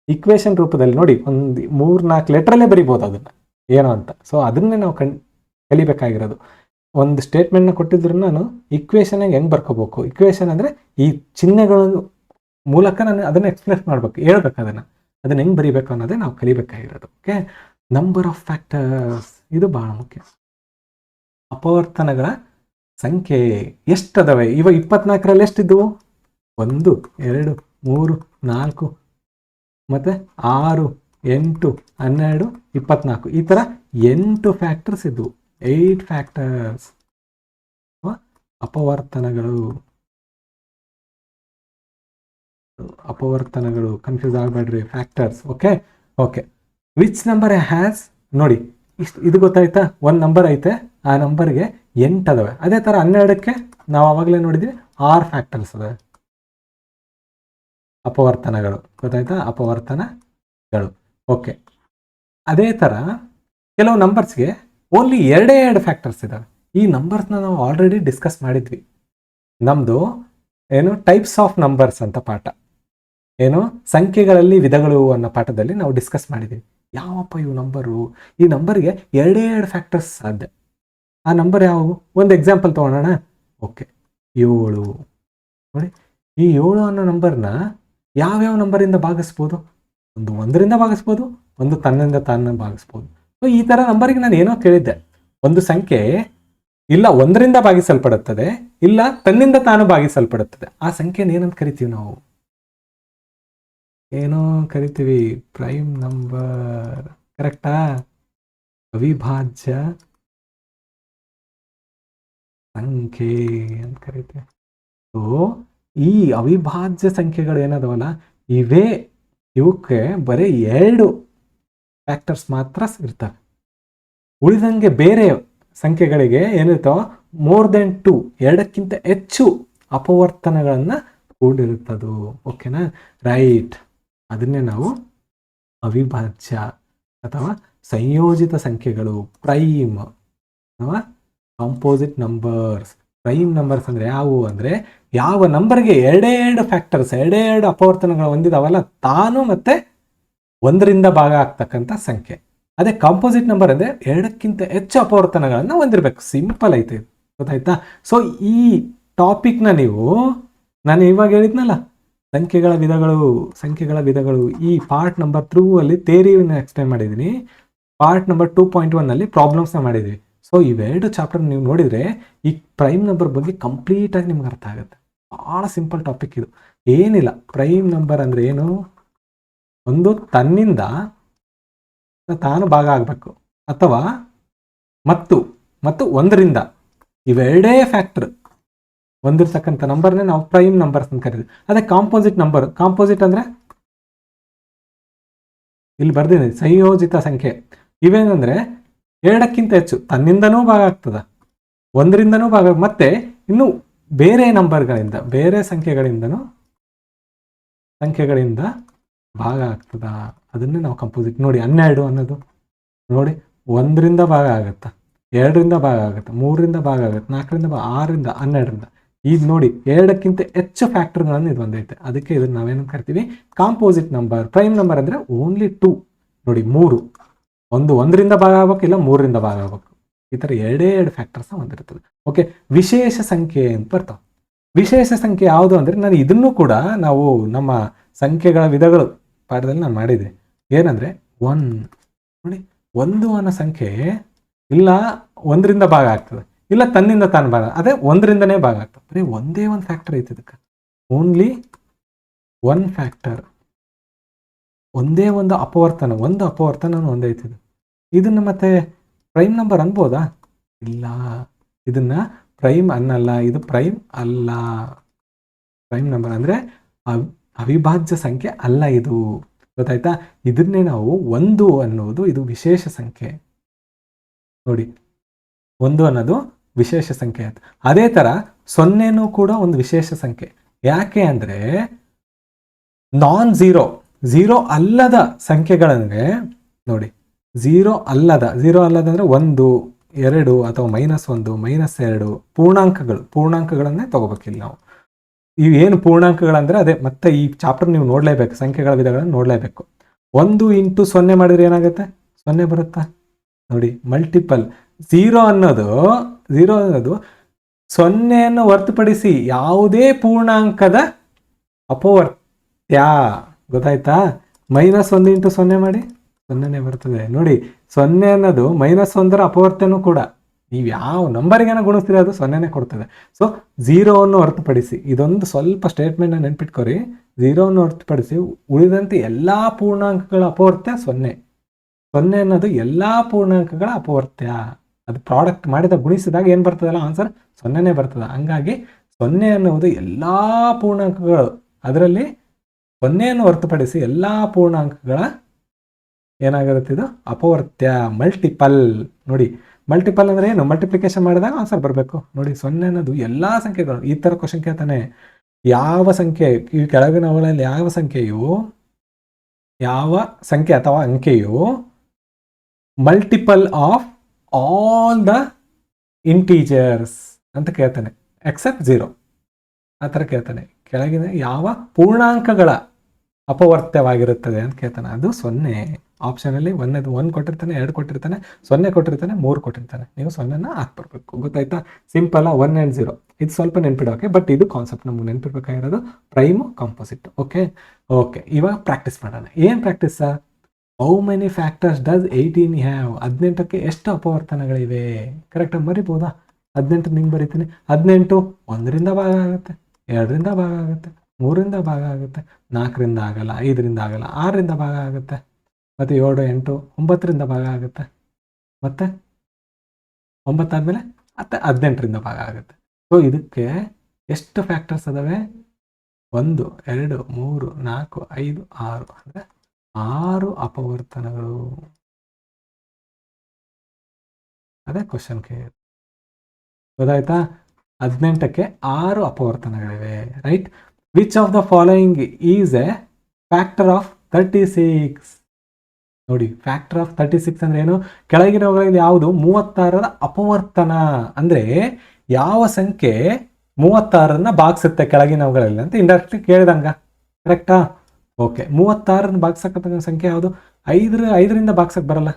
ಇಕ್ವೇಶನ್ ರೂಪದಲ್ಲಿ ನೋಡಿ, ಒಂದು 3-4 ಲೆಟ್ರಲ್ಲೇ ಬರಿಬೋದು ಅದನ್ನ ಏನೋ ಅಂತ. ಸೊ ಅದನ್ನೇ ನಾವು ಕಲಿಬೇಕಾಗಿರೋದು. ಒಂದು ಸ್ಟೇಟ್ಮೆಂಟ್ನ ಕೊಟ್ಟಿದ್ರು ನಾನು ಇಕ್ವೇಶನ್ ಹೆಂಗೆ ಬರ್ಕೋಬೇಕು. ಇಕ್ವೇಶನ್ ಅಂದರೆ ಈ ಚಿಹ್ನೆಗಳ ಮೂಲಕ ನಾನು ಅದನ್ನು ಎಕ್ಸ್ಪ್ರೆಸ್ ಮಾಡ್ಬೇಕು, ಹೇಳ್ಬೇಕು. ಅದನ್ನ ಹೆಂಗೆ ಬರಿಬೇಕು ಅನ್ನೋದೇ ನಾವು ಕಲಿಬೇಕಾಗಿರೋದು. ಓಕೆ, ನಂಬರ್ ಆಫ್ ಫ್ಯಾಕ್ಟರ್ಸ್ ಇದು ಬಹಳ ಮುಖ್ಯ. ಅಪವರ್ತನಗಳ ಸಂಖ್ಯೆ ಎಷ್ಟದವೆ? ಇವ 24ರಲ್ಲಿ ಎಷ್ಟಿದ್ದವು? 1, 2, 3, 4 ಮತ್ತೆ 6, 8, 12, 24. ಈ ತರ 8 ಫ್ಯಾಕ್ಟರ್ಸ್ ಇದ್ವು. 8 ಫ್ಯಾಕ್ಟರ್ಸ್ ಅಪವರ್ತನಗಳು ಕನ್ಫ್ಯೂಸ್ ಆಗಬೇಡ್ರಿ. Factors. Okay. Which number has ನೋಡಿ, ಇದು ಗೊತ್ತಾಯ್ತಾ? 1 ನಂಬರ್ ಐತೆ, ಆ ನಂಬರ್ಗೆ 8 ಅದಾವೆ. ಅದೇ ತರ 12ಕ್ಕೆ ನಾವು ಅವಾಗಲೇ ನೋಡಿದ್ವಿ 6 ಫ್ಯಾಕ್ಟರ್ಸ್ ಅದಾವೆ. ಅಪವರ್ತನಗಳು. ಗೊತ್ತಾಯ್ತಾ? ಅಪವರ್ತನಗಳು. ಓಕೆ, ಅದೇ ತರ ಕೆಲವು ನಂಬರ್ಸ್ಗೆ ಓನ್ಲಿ 2 ಫ್ಯಾಕ್ಟರ್ಸ್ ಇದಾವೆ. ಈ ನಂಬರ್ಸ್ನ ನಾವು ಆಲ್ರೆಡಿ ಡಿಸ್ಕಸ್ ಮಾಡಿದ್ವಿ. ನಮ್ದು ಏನು ಟೈಪ್ಸ್ ಆಫ್ ನಂಬರ್ಸ್ ಅಂತ ಪಾಠ, ಏನು ಸಂಖ್ಯೆಗಳಲ್ಲಿ ವಿಧಗಳು ಅನ್ನೋ ಪಾಠದಲ್ಲಿ ನಾವು ಡಿಸ್ಕಸ್ ಮಾಡಿದ್ದೀವಿ. ಯಾವಪ್ಪ ಇವು ನಂಬರು? ಈ ನಂಬರ್ಗೆ 2 ಫ್ಯಾಕ್ಟರ್ಸ್ ಸಾಧ್ಯ. ಆ ನಂಬರ್ ಯಾವುವು? ಒಂದು ಎಕ್ಸಾಂಪಲ್ ತಗೊಳ್ಳೋಣ. ಓಕೆ, 7 ನೋಡಿ. ಈ 7 ಅನ್ನೋ ನಂಬರ್ನ ಯಾವ್ಯಾವ ನಂಬರಿಂದ ಭಾಗಿಸ್ಬೋದು? ಒಂದು 1ರಿಂದ ಭಾಗಿಸ್ಬೋದು, ಒಂದು ತನ್ನಿಂದ ತಾನ ಭಾಗಿಸ್ಬೋದು. ಸೊ ಈ ತರ ನಂಬರಿಗೆ ನಾನು ಏನೋ ಕೇಳಿದ್ದೆ. ಒಂದು ಸಂಖ್ಯೆ ಇಲ್ಲ 1ರಿಂದ ಭಾಗಿಸಲ್ಪಡುತ್ತದೆ, ಇಲ್ಲ ತನ್ನಿಂದ ತಾನು ಭಾಗಿಸಲ್ಪಡುತ್ತದೆ. ಆ ಸಂಖ್ಯೆನ ಏನಂತ ಕರಿತೀವಿ ನಾವು? ಏನೋ ಕರಿತೀವಿ, ಪ್ರೈಮ್ ನಂಬರ್. ಕರೆಕ್ಟಾ? ಅವಿಭಾಜ್ಯ ಸಂಖ್ಯೆ ಅಂತ ಕರಿತೀವಿ. ಸೊ ಈ ಅವಿಭಾಜ್ಯ ಸಂಖ್ಯೆಗಳು ಏನದವಲ್ಲ, ಇವಕ್ಕೆ ಬರೀ 2 ಫ್ಯಾಕ್ಟರ್ಸ್ ಮಾತ್ರ ಇರ್ತವೆ. ಉಳಿದಂಗೆ ಬೇರೆ ಸಂಖ್ಯೆಗಳಿಗೆ ಏನಿರ್ತಾವ, ಮೋರ್ ದೆನ್ 2, 2ಕ್ಕಿಂತ ಹೆಚ್ಚು ಅಪವರ್ತನಗಳನ್ನ ಕೂಡಿರುತ್ತದು. ಓಕೆನಾ? ರೈಟ್. ಅದನ್ನೇ ನಾವು ಅವಿಭಾಜ್ಯ ಅಥವಾ ಸಂಯೋಜಿತ ಸಂಖ್ಯೆಗಳು, ಪ್ರೈಮ್ ಅಥವಾ ಕಾಂಪೋಸಿಟ್ ನಂಬರ್ಸ್, ಪ್ರೈಮ್ ನಂಬರ್ಸ್ ಅಂದರೆ ಯಾವುವು ಅಂದರೆ ಯಾವ ನಂಬರ್ಗೆ ಎರಡೆರಡು ಫ್ಯಾಕ್ಟರ್ಸ್, ಎರಡೆರಡು ಅಪವರ್ತನಗಳು ಹೊಂದಿದಾವಲ್ಲ ತಾನು ಮತ್ತೆ ಒಂದರಿಂದ ಭಾಗ ಆಗ್ತಕ್ಕಂಥ ಸಂಖ್ಯೆ. ಅದೇ ಕಾಂಪೋಸಿಟ್ ನಂಬರ್ ಅಂದರೆ ಎರಡಕ್ಕಿಂತ ಹೆಚ್ಚು ಅಪವರ್ತನಗಳನ್ನು ಹೊಂದಿರಬೇಕು. ಸಿಂಪಲ್ ಐತೆ, ಗೊತ್ತಾಯ್ತಾ? ಸೊ ಈ ಟಾಪಿಕ್ನ ನೀವು, ನಾನು ಇವಾಗ ಹೇಳಿದ್ನಲ್ಲ ಸಂಖ್ಯೆಗಳ ವಿಧಗಳು, ಈ ಪಾರ್ಟ್ ನಂಬರ್ 2 ಅಲ್ಲಿ ಥಿಯರಿನ ಎಕ್ಸ್ಪ್ಲೇನ್ ಮಾಡಿದ್ದೀನಿ. ಪಾರ್ಟ್ ನಂಬರ್ 2.1 ಅಲ್ಲಿ ಪ್ರಾಬ್ಲಮ್ಸ್ನ ಮಾಡಿದ್ವಿ. ಸೊ ಇವೆರಡು ಚಾಪ್ಟರ್ ನೀವು ನೋಡಿದರೆ ಈ ಪ್ರೈಮ್ ನಂಬರ್ ಬಗ್ಗೆ ಕಂಪ್ಲೀಟಾಗಿ ನಿಮ್ಗೆ ಅರ್ಥ ಆಗುತ್ತೆ. ಭಾಳ ಸಿಂಪಲ್ ಟಾಪಿಕ್ ಇದು, ಏನಿಲ್ಲ. ಪ್ರೈಮ್ ನಂಬರ್ ಅಂದರೆ ಏನು? ಒಂದು ತನ್ನಿಂದ ತಾನು ಭಾಗ ಆಗಬೇಕು, ಅಥವಾ ಮತ್ತು ಒಂದರಿಂದ, ಇವೆರಡೇ ಫ್ಯಾಕ್ಟರ್ ಹೊಂದಿರ್ತಕ್ಕಂಥ ನಂಬರ್ನೇ ನಾವು ಪ್ರೈಮ್ ನಂಬರ್ಸ್ ಅಂತ ಕರೀತೀವಿ. ಅದೇ ಕಾಂಪೋಸಿಟ್ ನಂಬರ್, ಕಾಂಪೋಸಿಟ್ ಅಂದರೆ ಇಲ್ಲಿ ಬರ್ದಿದೆ ಸಂಯೋಜಿತ ಸಂಖ್ಯೆ. ಇವೇನಂದ್ರೆ ಎರಡಕ್ಕಿಂತ ಹೆಚ್ಚು, ತನ್ನಿಂದನೂ ಭಾಗ ಆಗ್ತದ, ಒಂದರಿಂದನೂ ಭಾಗ, ಮತ್ತೆ ಇನ್ನು ಬೇರೆ ನಂಬರ್ಗಳಿಂದ, ಬೇರೆ ಸಂಖ್ಯೆಗಳಿಂದ ಭಾಗ ಆಗ್ತದ, ಅದನ್ನೇ ನಾವು ಕಂಪೋಸಿಟ್. ನೋಡಿ 12 ಅನ್ನೋದು ನೋಡಿ, 1ರಿಂದ ಭಾಗ ಆಗುತ್ತಾ, 2ರಿಂದ ಭಾಗ ಆಗುತ್ತೆ, 3ರಿಂದ ಭಾಗ ಆಗುತ್ತೆ, 4ರಿಂದ 6ರಿಂದ 12ರಿಂದ. ಈಗ ನೋಡಿ ಎರಡಕ್ಕಿಂತ ಹೆಚ್ಚು ಫ್ಯಾಕ್ಟರ್ಗಳನ್ನು ಇದು ಬಂದೈತೆ, ಅದಕ್ಕೆ ಇದನ್ನ ನಾವೇನು ಕರಿತೀವಿ? Composite number. ಪ್ರೈಮ್ ನಂಬರ್ ಅಂದರೆ ಓನ್ಲಿ 2. ನೋಡಿ 3, ಒಂದರಿಂದ ಭಾಗ ಆಗ್ಬೇಕು, ಇಲ್ಲ 3ರಿಂದ ಭಾಗ ಆಗ್ಬೇಕು. ಈ ಥರ ಎರಡೆರಡು ಫ್ಯಾಕ್ಟರ್ಸ್ ಹೊಂದಿರ್ತದೆ. ಓಕೆ, ವಿಶೇಷ ಸಂಖ್ಯೆ ಅಂತ ಬರ್ತಾವೆ. ವಿಶೇಷ ಸಂಖ್ಯೆ ಯಾವುದು ಅಂದರೆ, ನಾನು ಇದನ್ನು ಕೂಡ ನಾವು ನಮ್ಮ ಸಂಖ್ಯೆಗಳ ವಿಧಗಳು ಪಾಠದಲ್ಲಿ ನಾನು ಮಾಡಿದೆ. ಏನಂದರೆ 1 ನೋಡಿ, 1 ಅನ್ನೋ ಸಂಖ್ಯೆ ಇಲ್ಲ 1ರಿಂದ ಭಾಗ ಆಗ್ತದೆ, ಇಲ್ಲ ತನ್ನಿಂದ ತಾನು ಭಾಗ, ಅದೇ 1ರಿಂದನೇ ಭಾಗ ಆಗ್ತದೆ. ಬರೀ ಒಂದೇ ಒಂದು ಫ್ಯಾಕ್ಟರ್ ಐತೆ ಇದಕ್ಕೆ, ಓನ್ಲಿ 1 ಫ್ಯಾಕ್ಟರ್, ಒಂದೇ ಒಂದು ಅಪವರ್ತನ ಒಂದೈತಿದೆ. ಇದನ್ನು ಮತ್ತೆ ಪ್ರೈಮ್ ನಂಬರ್ ಅನ್ಬೋದಾ? ಇಲ್ಲ, ಇದನ್ನ ಪ್ರೈಮ್ ಅನ್ನಲ್ಲ, ಇದು ಪ್ರೈಮ್ ಅಲ್ಲ. ಪ್ರೈಮ್ ನಂಬರ್ ಅಂದರೆ ಅವಿಭಾಜ್ಯ ಸಂಖ್ಯೆ ಅಲ್ಲ ಇದು, ಗೊತ್ತಾಯ್ತಾ? ಇದನ್ನೇ ನಾವು 1 ಅನ್ನೋದು ಇದು ವಿಶೇಷ ಸಂಖ್ಯೆ. ನೋಡಿ 1 ಅನ್ನೋದು ವಿಶೇಷ ಸಂಖ್ಯೆ ಅಂತ. ಅದೇ ಥರ 0ನೂ ಕೂಡ ಒಂದು ವಿಶೇಷ ಸಂಖ್ಯೆ. ಯಾಕೆ ಅಂದರೆ ಝೀರೋ ಅಲ್ಲದ ಸಂಖ್ಯೆಗಳಿಗೆ ನೋಡಿ, ಝೀರೋ ಅಲ್ಲದ ಅಂದರೆ 1, 2 ಅಥವಾ -1, -2 ಪೂರ್ಣಾಂಕಗಳನ್ನೇ ತಗೋಬೇಕಿಲ್ಲ ನಾವು. ಇವೇನು ಪೂರ್ಣಾಂಕಗಳಂದ್ರೆ ಅದೇ, ಮತ್ತೆ ಈ ಚಾಪ್ಟರ್ ನೀವು ನೋಡಲೇಬೇಕು, ಸಂಖ್ಯೆಗಳ ವಿಧಗಳನ್ನು ನೋಡಲೇಬೇಕು. 1 × 0 ಮಾಡಿದ್ರೆ ಏನಾಗುತ್ತೆ? 0 ಬರುತ್ತಾ? ನೋಡಿ, ಮಲ್ಟಿಪಲ್. ಝೀರೋ ಅನ್ನೋದು 0ನ್ನು ಹೊರತುಪಡಿಸಿ ಯಾವುದೇ ಪೂರ್ಣಾಂಕದ ಅಪವರ್ತ್ಯ, ಗೊತ್ತಾಯ್ತಾ? -1 × 0 ಮಾಡಿ 0ನೇ ಬರ್ತದೆ. ನೋಡಿ 0 ಅನ್ನೋದು -1ರ ಅಪವರ್ತ್ಯನೂ ಕೂಡ, ನೀವು ಯಾವ ನಂಬರಿಗೇನ ಗುಣಿಸ್ತೀರಿ ಅದು 0ನೇ ಕೊಡ್ತದೆ. ಸೊ 0ವನ್ನು ಹೊರತುಪಡಿಸಿ, ಇದೊಂದು ಸ್ವಲ್ಪ ಸ್ಟೇಟ್ಮೆಂಟ್ನ ನೆನ್ಪಿಟ್ಕೊರಿ, 0ವನ್ನು ಹೊರತುಪಡಿಸಿ ಉಳಿದಂತೆ ಎಲ್ಲ ಪೂರ್ಣಾಂಕಗಳ ಅಪವರ್ತ್ಯ 0 ಅನ್ನೋದು ಎಲ್ಲ ಪೂರ್ಣಾಂಕಗಳ ಅಪವರ್ತ್ಯ. ಅದು ಪ್ರಾಡಕ್ಟ್ ಮಾಡಿದ ಗುಣಿಸಿದಾಗ ಏನು ಬರ್ತದಲ್ಲ ಆನ್ಸರ್ 0ನೇ ಬರ್ತದೆ. ಹಂಗಾಗಿ 0 ಅನ್ನುವುದು ಎಲ್ಲ ಪೂರ್ಣಾಂಕಗಳು, ಅದರಲ್ಲಿ 0ಯನ್ನು ಹೊರತುಪಡಿಸಿ ಎಲ್ಲ ಪೂರ್ಣಾಂಕಗಳ ಏನಾಗಿರುತ್ತೆ? ಇದು ಅಪವರ್ತ್ಯ, ಮಲ್ಟಿಪಲ್. ನೋಡಿ ಮಲ್ಟಿಪಲ್ ಅಂದರೆ ಏನು? ಮಲ್ಟಿಪ್ಲಿಕೇಶನ್ ಮಾಡಿದಾಗ ಆನ್ಸರ್ ಬರಬೇಕು. ನೋಡಿ 0 ಅನ್ನೋದು ಎಲ್ಲ ಸಂಖ್ಯೆಗಳು. ಈ ಥರ ಕ್ವಶನ್ ಕೇಳ್ತಾನೆ, ಯಾವ ಸಂಖ್ಯೆ ಈ ಕೆಳಗಿನ ಅವುಗಳಲ್ಲಿ ಯಾವ ಸಂಖ್ಯೆ ಅಥವಾ ಅಂಕೆಯು multiple of all the integers ಅಂತ ಕೇಳ್ತಾನೆ, ಎಕ್ಸೆಪ್ಟ್ 0 ಆ ಥರ ಕೇಳ್ತಾನೆ. ಕೆಳಗಿನ ಯಾವ ಪೂರ್ಣಾಂಕಗಳ ಅಪವರ್ತ್ಯವಾಗಿರುತ್ತದೆ ಅಂತ ಕೇಳ್ತಾನೆ, ಅದು 0. ಆಪ್ಷನಲ್ಲಿ 1 ಕೊಟ್ಟಿರ್ತಾನೆ, 2 ಕೊಟ್ಟಿರ್ತಾನೆ, 0 ಕೊಟ್ಟಿರ್ತಾನೆ, 3 ಕೊಟ್ಟಿರ್ತಾನೆ. ನೀವು 0ನ ಹಾಕ್ಬರ್ಬೇಕು, ಗೊತ್ತಾಯ್ತಾ? Simple 1 and 0. ಇದು ಸ್ವಲ್ಪ ನೆನ್ಪಿಡೋಕೆ, ಬಟ್ ಇದು ಕಾನ್ಸೆಪ್ಟ್ ನಮ್ಗೆ ನೆನ್ಪಿಡ್ಬೇಕಾಗಿರೋದು ಪ್ರೈಮು ಕಾಂಪೋಸಿಟ್. ಓಕೆ, ಇವಾಗ ಪ್ರಾಕ್ಟೀಸ್ ಮಾಡೋಣ. ಏನು practice? How many factors does 18 have? 18ಕ್ಕೆ ಎಷ್ಟು ಅಪವರ್ತನಗಳಿವೆ? ಕರೆಕ್ಟಾಗಿ ಬರಿಬೋದಾ? 18 ನಿಂಗೆ ಬರಿತೀನಿ. 18 1ರಿಂದ ಭಾಗ ಆಗುತ್ತೆ, 2ರಿಂದ ಭಾಗ ಆಗುತ್ತೆ, 3ರಿಂದ ಭಾಗ ಆಗುತ್ತೆ, 4ರಿಂದ ಆಗಲ್ಲ, 5ರಿಂದ ಆಗಲ್ಲ, 6ರಿಂದ ಭಾಗ ಆಗುತ್ತೆ, ಮತ್ತು 7, 8, 9ರಿಂದ ಭಾಗ ಆಗುತ್ತೆ, ಮತ್ತು 9 ಆದಮೇಲೆ ಮತ್ತೆ 18ರಿಂದ ಭಾಗ ಆಗುತ್ತೆ. ಸೊ ಇದಕ್ಕೆ ಎಷ್ಟು ಫ್ಯಾಕ್ಟರ್ಸ್ ಅದಾವೆ? 1, 2, 3, 4, 5, 6 ಅಂದರೆ 6 ಅಪವರ್ತನಗಳು. ಅದೇ ಕ್ವಶನ್ ಕೇಳಿ, ಗೊತ್ತಾಯ್ತಾ? 18ಕ್ಕೆ 6 ಅಪವರ್ತನಗಳಿವೆ, right? Which of the following is a factor of 36? ನೋಡಿ ಫ್ಯಾಕ್ಟರ್ ಆಫ್ 36 ಅಂದ್ರೆ ಏನು, ಕೆಳಗಿನವುಗಳಲ್ಲಿ ಯಾವುದು 36ರ ಅಪವರ್ತನ, ಅಂದ್ರೆ ಯಾವ ಸಂಖ್ಯೆ 36ರನ್ನ ಭಾಗಿಸುತ್ತೆ ಕೆಳಗಿನವುಗಳಲ್ಲಿ ಅಂತ ಇಂಡೈರೆಕ್ಟ್ಲಿ ಕೇಳಿದಂಗ. ಕರೆಕ್ಟಾ? ಓಕೆ, 36ರನ್ನ ಭಾಗಿಸಕ್ಕಂತ ಸಂಖ್ಯೆ ಯಾವುದು? 5ರಿಂದ ಭಾಗಿಸಕ್ ಬರಲ್ಲ.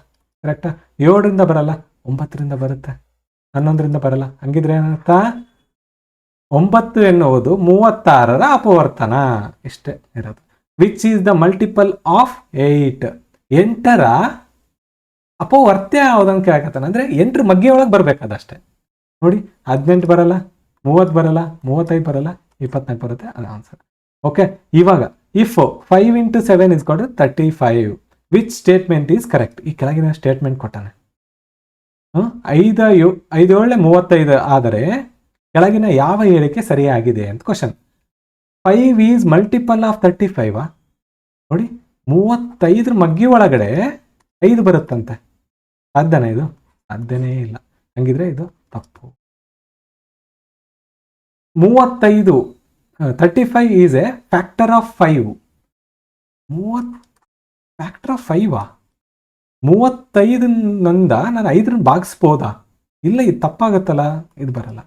ಕರೆಕ್ಟಾ? 7ರಿಂದ ಬರಲ್ಲ, 9ರಿಂದ ಬರುತ್ತೆ, 11ರಿಂದ ಬರಲ್ಲ. ಹಂಗಿದ್ರೆ ಏನರ್ಥ? 9 ಎನ್ನುವುದು 36ರ ಅಪವರ್ತನ. ಇಷ್ಟೇ ಇರೋದು. Which is the multiple of 8? 8ರ ಅಪವರ್ತ್ಯ ಯಾವುದಂತ ಕೇಳಕತ್ತಾನ, ಅಂದ್ರೆ 8ರ ಮಗ್ಗೆ ಒಳಗೆ ಬರ್ಬೇಕದಷ್ಟೇ. ನೋಡಿ, 18 ಬರಲ್ಲ, 30 ಬರಲ್ಲ, 35 ಬರಲ್ಲ, 24 ಬರುತ್ತೆ, ಅದು ಆನ್ಸರ್. ಓಕೆ, ಇವಾಗ if 5 × 7 = 35, which statement is correct? ಈ ಕೆಳಗಿನ ಸ್ಟೇಟ್ಮೆಂಟ್ ಕೊಟ್ಟಾನೆ. 5 7 35 ಆದರೆ ಕೆಳಗಿನ ಯಾವ ಹೇಳಿಕೆ ಸರಿಯಾಗಿದೆ ಅಂತ ಕ್ವಶನ್. 5 is multiple of 35. ನೋಡಿ, 35ರ ಮಗ್ಗಿ ಒಳಗಡೆ 5 ಬರುತ್ತಂತೆ. ಸಾಧ್ಯನಾ ಇದು? ಸಾಧ್ಯನೇ ಇಲ್ಲ. ಹಂಗಿದ್ರೆ ಇದು ತಪ್ಪು. 35 is a factor of 5. Factor of 5ಆ? 35ನಿಂದ ನಾನು 5ರನ್ನ ಭಾಗಿಸ್ಬೋದಾ? ಇಲ್ಲ, ಇದು ತಪ್ಪಾಗತ್ತಲ್ಲ, ಇದು ಬರಲ್ಲ.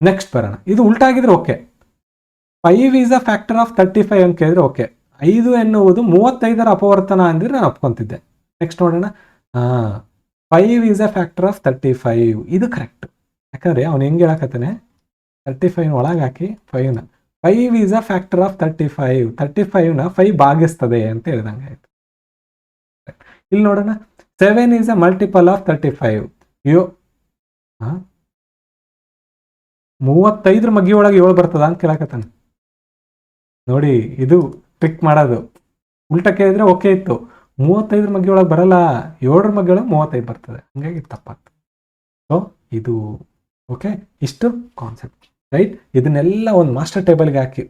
ನೆಕ್ಸ್ಟ್ ಬರೋಣ. ಇದು ಉಲ್ಟಾಗಿದ್ರೆ okay. 5 is a factor of 35 ಅಂತ ಕೇಳಿದ್ರೆ ಓಕೆ. 5 ಎನ್ನುವುದು 35ರ ಅಪವರ್ತನ ಅಂದ್ರೆ ನಾನು ಒಪ್ಕೊಂತಿದ್ದೆ. ನೆಕ್ಸ್ಟ್ ನೋಡೋಣ. 5 ಈಸ್ ಅ ಫ್ಯಾಕ್ಟರ್ ಆಫ್ 35, ಇದು ಕರೆಕ್ಟ್. ಯಾಕಂದ್ರೆ ಅವ್ನು ಹೆಂಗೆ ಹೇಳಕತ್ತಾನೆ, 35ನ ಒಳಗೆ ಹಾಕಿ 5ನ 5 ಈಸ್ ಅ ಫ್ಯಾಕ್ಟರ್ ಆಫ್ 35, 35ನ 5 ಭಾಗಿಸ್ತದೆ ಅಂತ ಹೇಳಿದಂಗೆ ಆಯ್ತು. ಇಲ್ಲಿ ನೋಡೋಣ. 7 ಈಸ್ ಅ ಮಲ್ಟಿಪಲ್ ಆಫ್ 35. 35ರ ಮಗ್ಗಿ ಒಳಗೆ 7 ಬರ್ತದ ಅಂತ ಕೇಳಕತ್ತಾನೆ. ನೋಡಿ, ಇದು ಟ್ರಿಕ್ ಮಾಡೋದು. ಉಲ್ಟಾ ಕೇಳಿದ್ರೆ ಓಕೆ ಇತ್ತು. 35ರ ಮಗ್ಗಿ ಒಳಗೆ ಬರಲ್ಲ, 7ರ ಮಗ್ಗಿ ಒಳಗೆ 35 ಬರ್ತದೆ, ಹಂಗಾಗಿ ತಪ್ಪಾಗ್ತದೆ. ಸೊ ಇದು ಓಕೆ, ಇಷ್ಟು ಕಾನ್ಸೆಪ್ಟ್, ರೈಟ್? ಇದನ್ನೆಲ್ಲ ಒಂದು ಮಾಸ್ಟರ್ ಟೇಬಲ್ಗೆ ಹಾಕಿ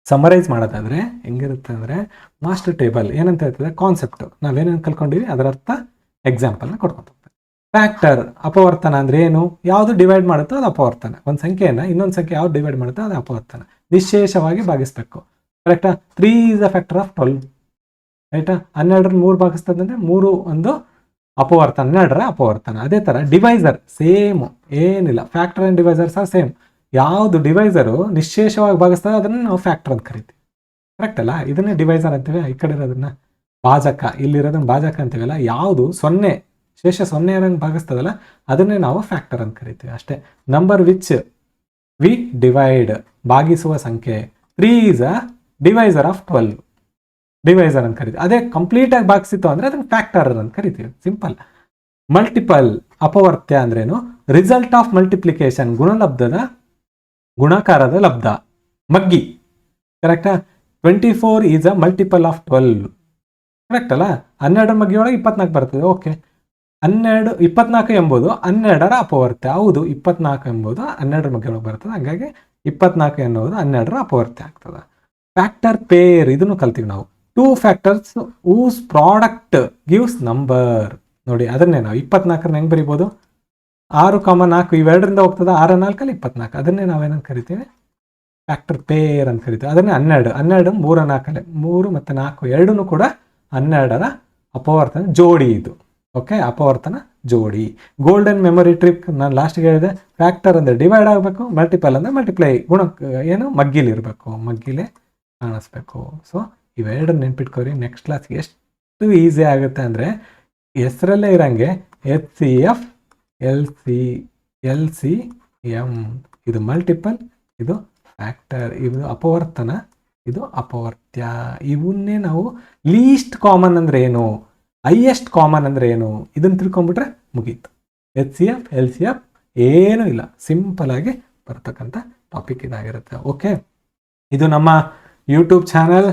ಸಮರೈಸ್ ಮಾಡೋದಾದ್ರೆ ಹೆಂಗಿರುತ್ತೆ ಅಂದರೆ, ಮಾಸ್ಟರ್ ಟೇಬಲ್ ಏನಂತ ಹೇಳ್ತದೆ, ಕಾನ್ಸೆಪ್ಟ್ ನಾವೇನೇನು ಕಲ್ಕೊಂಡಿವಿ ಅದರ ಅರ್ಥ ಎಕ್ಸಾಂಪಲ್ನ ಕೊಡ್ಕೊತ ಹೋಗ್ತಾರೆ. ಫ್ಯಾಕ್ಟರ್ ಅಪವರ್ತನ ಅಂದ್ರೆ ಏನು? ಯಾವುದು ಡಿವೈಡ್ ಮಾಡುತ್ತೋ ಅದು ಅಪವರ್ತನ. ಒಂದು ಸಂಖ್ಯೆಯನ್ನು ಇನ್ನೊಂದು ಸಂಖ್ಯೆ ಯಾವ್ದು ಡಿವೈಡ್ ಮಾಡುತ್ತೋ ಅದು ಅಪವರ್ತನ. ನಿಶೇಷವಾಗಿ ಭಾಗಿಸ್ಬೇಕು. ಕರೆಕ್ಟಾ? 3 ಈಸ್ ಅ ಫ್ಯಾಕ್ಟರ್ ಆಫ್ 12. ರೈಟಾ? 12ರ 3 ಭಾಗಿಸ್ತದಂದ್ರೆ 3 ಒಂದು ಅಪವರ್ತನ, 12ರ ಅಪವರ್ತನ. ಅದೇ ಥರ ಡಿವೈಸರ್ ಸೇಮ್, ಏನಿಲ್ಲ. Factor and divisors are same. ಯಾವುದು ಡಿವೈಸರು ನಿಶೇಷವಾಗಿ ಭಾಗಿಸ್ತದೆ ಅದನ್ನು ನಾವು ಫ್ಯಾಕ್ಟರ್ ಅಂತ ಕರಿತೀವಿ. ಕರೆಕ್ಟ್ ಅಲ್ಲ? ಇದನ್ನೇ ಡಿವೈಸರ್ ಅಂತೀವಿ. ಈ ಕಡೆ ಇರೋದನ್ನ ಭಾಜಕ, ಇಲ್ಲಿರೋದನ್ನ ಭಾಜಕ ಅಂತೀವಲ್ಲ. ಯಾವುದು 0 ಶೇಷ 0 ಭಾಗಿಸ್ತದಲ್ಲ ಅದನ್ನೇ ನಾವು ಫ್ಯಾಕ್ಟರ್ ಅಂತ ಕರಿತೀವಿ ಅಷ್ಟೇ. ನಂಬರ್ ವಿಚ್ ವಿ ಡಿವೈಡ್, ಭಾಗಿಸುವ ಸಂಖ್ಯೆ. 3 is a divisor of 12, divisor ಅಂತ ಕರಿತೀವಿ. ಅದೇ ಕಂಪ್ಲೀಟ್ ಆಗಿ ಭಾಗಿಸಿತ್ತು ಅಂದ್ರೆ ಅದನ್ನ ಫ್ಯಾಕ್ಟರ್ ಅಂತ ಕರಿತೀವಿ. ಸಿಂಪಲ್. ಮಲ್ಟಿಪಲ್ ಅಪವರ್ತ್ಯ ಅಂದ್ರೇನು? ರಿಸಲ್ಟ್ ಆಫ್ ಮಲ್ಟಿಪ್ಲಿಕೇಶನ್, ಗುಣಲಬ್ಧದ ಗುಣಾಕಾರದ ಲಬ್ಧ, ಮಗ್ಗಿ. ಕರೆಕ್ಟಾ? 24 is a multiple of 12. Correct ಅಲ್ಲ? 12ರ ಮಗ್ಗಿ ಒಳಗೆ 24 ಬರ್ತದೆ. ಓಕೆ, 24 ಎಂಬುದು 12ರ ಅಪವರ್ತ್ಯ. ಹೌದು, 24 ಎಂಬುದು 12ರ ಮಗ್ಗಿ ಒಳಗೆ ಬರ್ತದೆ. ಹಾಗಾಗಿ 24 ಎನ್ನುವುದು 12ರ ಅಪವರ್ತ್ಯ ಆಗ್ತದೆ. ಫ್ಯಾಕ್ಟರ್ ಪೇರ್, ಇದನ್ನು ಕಲ್ತೀವಿ ನಾವು. 2 factors whose product gives number. ನೋಡಿ, ಅದನ್ನೇ ನಾವು 24ನ ಹೆಂಗೆ ಬರಿಬೋದು? 6, 4 ಇವೆರಡರಿಂದ ಹೋಗ್ತದೆ. 6, 4 24. ಅದನ್ನೇ ನಾವೇನಂತ ಕರಿತೀವಿ? ಫ್ಯಾಕ್ಟರ್ ಪೇರ್ ಅಂತ ಕರಿತೀವಿ. ಅದನ್ನೇ 12, 3, 4 3 ಮತ್ತು 4 ಎರಡೂ ಕೂಡ 12ರ ಅಪವರ್ತನ ಜೋಡಿ ಇದು. ಓಕೆ, ಅಪವರ್ತನ ಜೋಡಿ. ಗೋಲ್ಡನ್ ಮೆಮೊರಿ ಟ್ರಿಕ್ ನಾನು ಲಾಸ್ಟ್ಗೆ ಹೇಳಿದೆ. ಫ್ಯಾಕ್ಟರ್ ಅಂದರೆ ಡಿವೈಡ್ ಆಗಬೇಕು, ಮಲ್ಟಿಪಲ್ ಅಂದರೆ ಮಲ್ಟಿಪ್ಲೈ, ಏನು ಮಗ್ಗಿಲಿ ಇರಬೇಕು, ಮಗ್ಗಿಲೇ ಕಾಣಿಸ್ಬೇಕು. ಸೊ ಇವೆರಡನ್ನ ನೆನ್ಪಿಟ್ಕೋರಿ. ನೆಕ್ಸ್ಟ್ ಕ್ಲಾಸ್ಗೆ ಎಷ್ಟು ಈಸಿ ಆಗುತ್ತೆ ಅಂದರೆ, ಹೆಸರಲ್ಲೇ ಇರೋಂಗೆ HCF LCM. ಇದು ಮಲ್ಟಿಪಲ್, ಇದು ಫ್ಯಾಕ್ಟರ್, ಇದು ಅಪವರ್ತನ, ಇದು ಅಪವರ್ತ್ಯ. ಇವನ್ನೇ ನಾವು ಲೀಸ್ಟ್ ಕಾಮನ್ ಅಂದ್ರೆ ಏನು, ಹೈಯೆಸ್ಟ್ ಕಾಮನ್ ಅಂದ್ರೆ ಏನು, ಇದನ್ನು ತಿಳ್ಕೊಂಡ್ಬಿಟ್ರೆ ಮುಗೀತು. HCF LCM ಏನೂ ಇಲ್ಲ, ಸಿಂಪಲ್ ಆಗಿ ಬರ್ತಕ್ಕಂಥ ಟಾಪಿಕ್ ಇದಾಗಿರುತ್ತೆ. ಓಕೆ, ಇದು ನಮ್ಮ ಯೂಟ್ಯೂಬ್ ಚಾನಲ್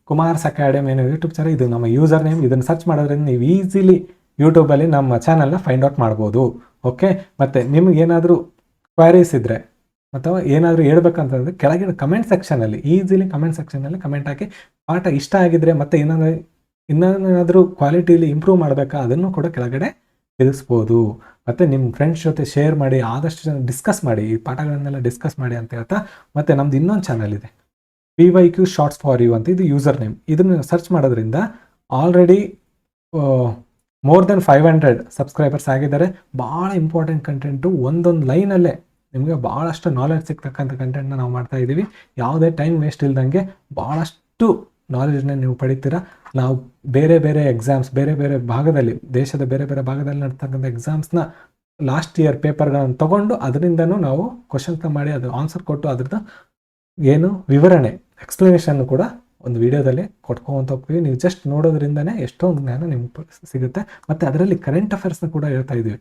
ಕುಮಾರ್ಸ್ ಅಕಾಡೆಮಿ ಏನೋ ಯೂಟ್ಯೂಬ್ ಚಾನಲ್. ಇದು ನಮ್ಮ ಯೂಸರ್ ನೇಮ್. ಇದನ್ನು ಸರ್ಚ್ ಮಾಡೋದ್ರಿಂದ ನೀವು ಈಸಿಲಿ ಯೂಟ್ಯೂಬಲ್ಲಿ ನಮ್ಮ ಚಾನಲ್ನ ಫೈಂಡ್ ಔಟ್ ಮಾಡ್ಬೋದು. ಓಕೆ, ಮತ್ತು ನಿಮಗೇನಾದರೂ ಕ್ವೈರೀಸ್ ಇದ್ದರೆ ಅಥವಾ ಏನಾದರೂ ಹೇಳ್ಬೇಕಂತಂದರೆ ಕೆಳಗಿನ ಕಮೆಂಟ್ ಸೆಕ್ಷನಲ್ಲಿ, ಈಸಿಲಿ ಕಮೆಂಟ್ ಸೆಕ್ಷನಲ್ಲಿ ಕಮೆಂಟ್ ಹಾಕಿ. ಪಾಠ ಇಷ್ಟ ಆಗಿದ್ರೆ ಮತ್ತು ಇನ್ನೇನಾದರೂ ಕ್ವಾಲಿಟಿಲಿ ಇಂಪ್ರೂವ್ ಮಾಡಬೇಕಾ ಅದನ್ನು ಕೂಡ ಕೆಳಗಡೆ ತಿಳಿಸ್ಬೋದು. ಮತ್ತು ನಿಮ್ಮ ಫ್ರೆಂಡ್ಸ್ ಜೊತೆ ಶೇರ್ ಮಾಡಿ, ಆದಷ್ಟು ಜನ ಡಿಸ್ಕಸ್ ಮಾಡಿ, ಈ ಪಾಠಗಳನ್ನೆಲ್ಲ ಡಿಸ್ಕಸ್ ಮಾಡಿ ಅಂತ ಹೇಳ್ತಾ. ಮತ್ತು ನಮ್ಮದು ಇನ್ನೊಂದು ಚಾನಲ್ ಇದೆ, PYQ ಶಾರ್ಟ್ಸ್ ಫಾರ್ ಯು ಅಂತ. ಇದು ಯೂಸರ್ ನೇಮ್. ಇದನ್ನು ಸರ್ಚ್ ಮಾಡೋದ್ರಿಂದ ಆಲ್ರೆಡಿ ಮೋರ್ ದೆನ್ 500 ಸಬ್ಸ್ಕ್ರೈಬರ್ಸ್ ಆಗಿದ್ದಾರೆ. ಭಾಳ ಇಂಪಾರ್ಟೆಂಟ್ ಕಂಟೆಂಟು, ಒಂದೊಂದು ಲೈನಲ್ಲೇ ನಿಮಗೆ ಭಾಳಷ್ಟು ನಾಲೆಡ್ಜ್ ಸಿಗ್ತಕ್ಕಂಥ ಕಂಟೆಂಟ್ನ ನಾವು ಮಾಡ್ತಾ ಇದ್ದೀವಿ. ಯಾವುದೇ ಟೈಮ್ ವೇಸ್ಟ್ ಇಲ್ದಂಗೆ ಭಾಳಷ್ಟು ನಾಲೆಡ್ಜ್ನ ನೀವು ಪಡಿತೀರಾ. ನಾವು ಬೇರೆ ಬೇರೆ ಎಕ್ಸಾಮ್ಸ್, ಬೇರೆ ಬೇರೆ ಭಾಗದಲ್ಲಿ, ದೇಶದ ಬೇರೆ ಬೇರೆ ಭಾಗದಲ್ಲಿ ನಡ್ತಕ್ಕಂಥ ಎಕ್ಸಾಮ್ಸ್ನ ಲಾಸ್ಟ್ ಇಯರ್ ಪೇಪರ್ಗಳನ್ನು ತೊಗೊಂಡು ಅದರಿಂದನೂ ನಾವು ಕ್ವಶನ್ಸ್ನ ಮಾಡಿ ಅದು ಆನ್ಸರ್ ಕೊಟ್ಟು ಅದ್ರದ್ದು ಏನು ವಿವರಣೆ, ಎಕ್ಸ್ಪ್ಲನೇಷನ್ ಕೂಡ ಒಂದು ವಿಡಿಯೋದಲ್ಲಿ ಕೊಟ್ಕೊಂತ ಹೋಗ್ತೀವಿ. ನೀವು ಜಸ್ಟ್ ನೋಡೋದ್ರಿಂದನೇ ಎಷ್ಟೊಂದು ಜ್ಞಾನ ನಿಮ್ಗೆ ಸಿಗುತ್ತೆ. ಮತ್ತು ಅದರಲ್ಲಿ ಕರೆಂಟ್ ಅಫೇರ್ಸ್ನ ಕೂಡ ಹೇಳ್ತಾ ಇದ್ದೀವಿ.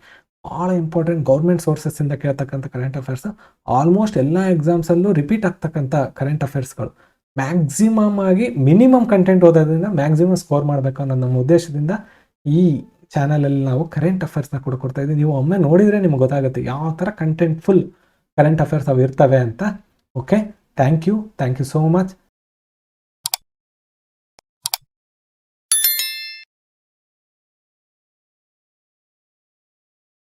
ಭಾಳ ಇಂಪಾರ್ಟೆಂಟ್ ಗೌರ್ಮೆಂಟ್ ಸೋರ್ಸಸ್ಸಿಂದ ಕೇಳ್ತಕ್ಕಂಥ ಕರೆಂಟ್ ಅಫೇರ್ಸ್, ಆಲ್ಮೋಸ್ಟ್ ಎಲ್ಲ ಎಕ್ಸಾಮ್ಸಲ್ಲೂ ರಿಪೀಟ್ ಆಗ್ತಕ್ಕಂಥ ಕರೆಂಟ್ ಅಫೇರ್ಸ್ಗಳು. ಮ್ಯಾಕ್ಸಿಮಮ್ ಆಗಿ ಮಿನಿಮಮ್ ಕಂಟೆಂಟ್ ಓದೋದ್ರಿಂದ ಮ್ಯಾಕ್ಸಿಮಮ್ ಸ್ಕೋರ್ ಮಾಡಬೇಕು ಅನ್ನೋ ನಮ್ಮ ಉದ್ದೇಶದಿಂದ ಈ ಚಾನಲಲ್ಲಿ ನಾವು ಕರೆಂಟ್ ಅಫೇರ್ಸ್ನ ಕೂಡ ಕೊಡ್ತಾ ಇದ್ದೀವಿ. ನೀವು ಒಮ್ಮೆ ನೋಡಿದರೆ ನಿಮ್ಗೆ ಗೊತ್ತಾಗುತ್ತೆ ಯಾವ ಥರ ಕಂಟೆಂಟ್ ಫುಲ್ ಕರೆಂಟ್ ಅಫೇರ್ಸ್ ಅವು ಇರ್ತವೆ ಅಂತ. Okay, thank you so much.